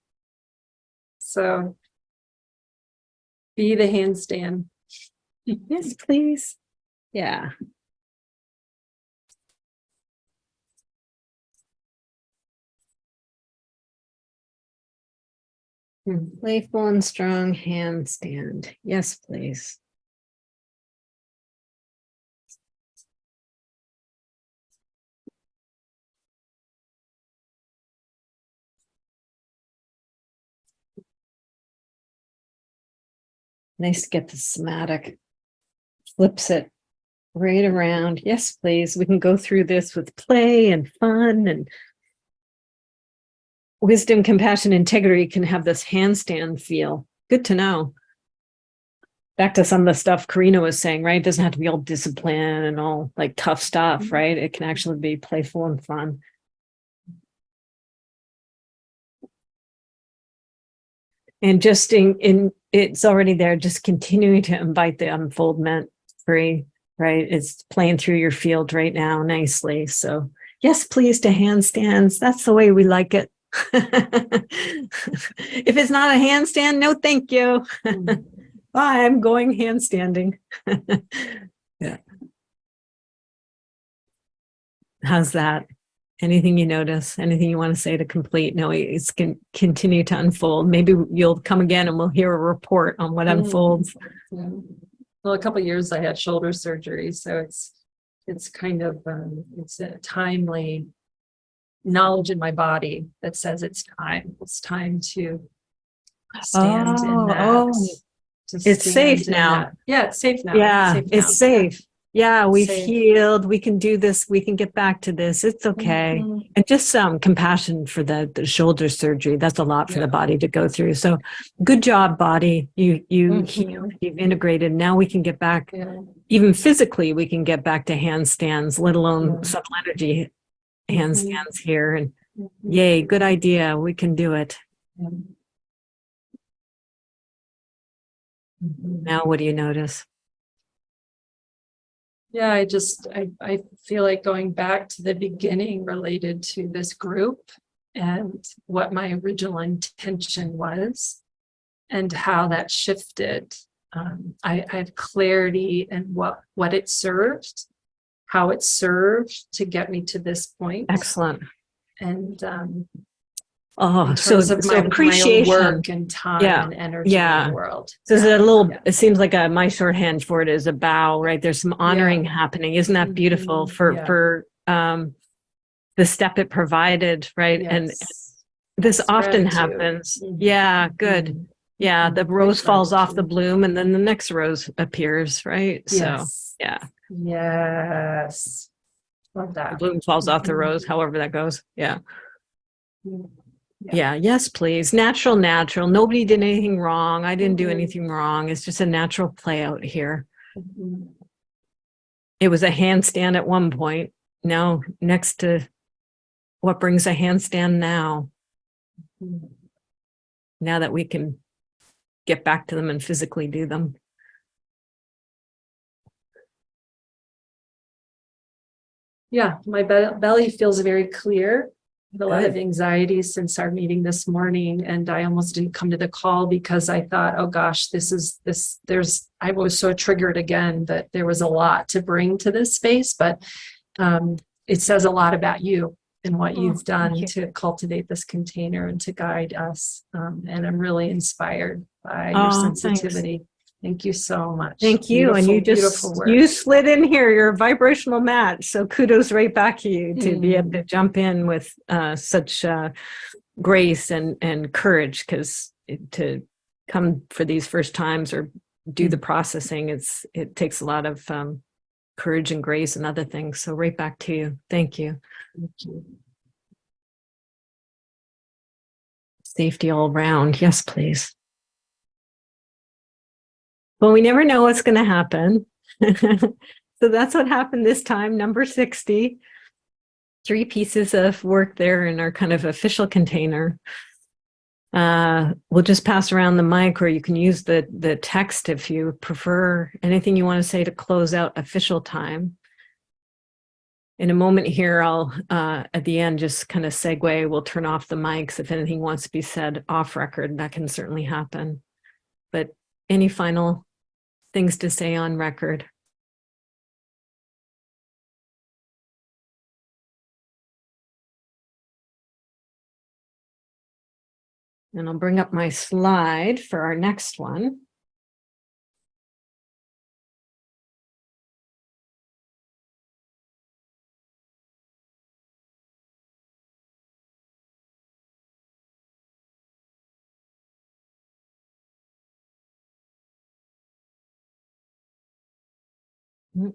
So be the handstand. Yes, please. Yeah. Playful and strong handstand. Yes, please. Nice to get the somatic. Flips it right around. Yes, please. We can go through this with play and fun and wisdom, compassion, integrity can have this handstand feel. Good to know. Back to some of the stuff Karena was saying, right? It doesn't have to be all discipline and all like tough stuff, right? It can actually be playful and fun. And just in it's already there, just continuing to invite the unfoldment free, right? It's playing through your field right now nicely. So yes, please to handstands. That's the way we like it. If it's not a handstand, no thank you. Bye, I'm going handstanding. Yeah. How's that? Anything you notice? Anything you want to say to complete? No, it's can continue to unfold. Maybe you'll come again and we'll hear a report on what unfolds. Yeah. Well, a couple of years I had shoulder surgery, so it's kind of it's a timely knowledge in my body that says it's time to stand in that. It's safe now. Yeah, it's safe now. Yeah, it's safe. Yeah, we've Safe. healed. We can do this. We can get back to this. It's okay. Mhm. And just some compassion for the shoulder surgery. That's a lot for the body to go through. So good job, body. You healed, you've integrated. Now we can get back, even physically, we can get back to handstands, let alone subtle energy handstands here. And yay, good idea. We can do it. Now what do you notice? Yeah, I feel like going back to the beginning related to this group and what my original intention was and how that shifted. I had clarity in what it served, how it served to get me to this point. Excellent. And in so my appreciation, work and time and energy in the world. So it seems like my shorthand for it is a bow, right? There's some honoring happening. Isn't that beautiful for the step it provided, right? Yes. And this often happens. Yeah, good. Yeah, the rose falls off the bloom and then the next rose appears, right? Yes. So, yeah. Yes. Love that. The bloom falls off the rose, however that goes. Yeah. Yeah. Yes, please. Natural. Nobody did anything wrong. I didn't do anything wrong. It's just a natural play out here. It was a handstand at one point. Now, next to what brings a handstand now? Now that we can get back to them and physically do them. Yeah, my belly feels very clear. A lot of anxiety since our meeting this morning, and I almost didn't come to the call because I thought, oh gosh, I was so triggered again that there was a lot to bring to this space, but it says a lot about you and what you've done to cultivate this container and to guide us. And I'm really inspired by your sensitivity. Thanks. Thank you so much. Thank you. And you slid in here. You're a vibrational match. So kudos right back to you to be able to jump in with such grace and courage, because to come for these first times or do the processing. It takes a lot of courage and grace and other things. So right back to you. Thank you. Thank you. Safety all around. Yes, please. Well, we never know what's going to happen. So that's what happened this time. Number 60. 3 pieces of work there in our kind of official container. We'll just pass around the mic, or you can use the text if you prefer. Anything you want to say to close out official time. In a moment here, I'll at the end just kind of segue. We'll turn off the mics if anything wants to be said off record. That can certainly happen. But any final things to say on record? And I'll bring up my slide for our next one. Okay.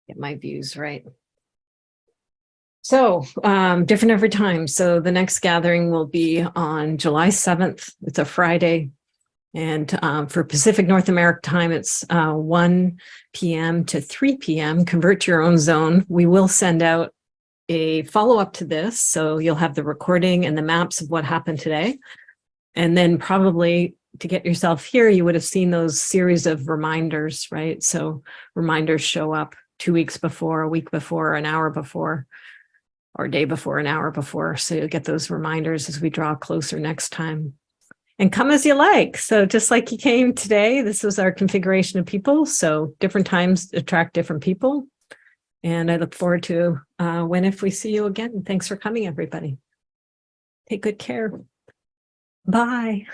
Get my views right. So different every time. So the next gathering will be on July 7th. It's a Friday. And for Pacific North America time, it's 1 p.m. to 3 p.m. Convert to your own zone. We will send out a follow-up to this. So you'll have the recording and the maps of what happened today. And then probably to get yourself here, you would have seen those series of reminders, right? So reminders show up 2 weeks before, a week before, an hour before, or a day before, an hour before. So you'll get those reminders as we draw closer next time. And come as you like. So just like you came today, this was our configuration of people. So different times attract different people. And I look forward to when if we see you again. Thanks for coming, everybody. Take good care. Bye.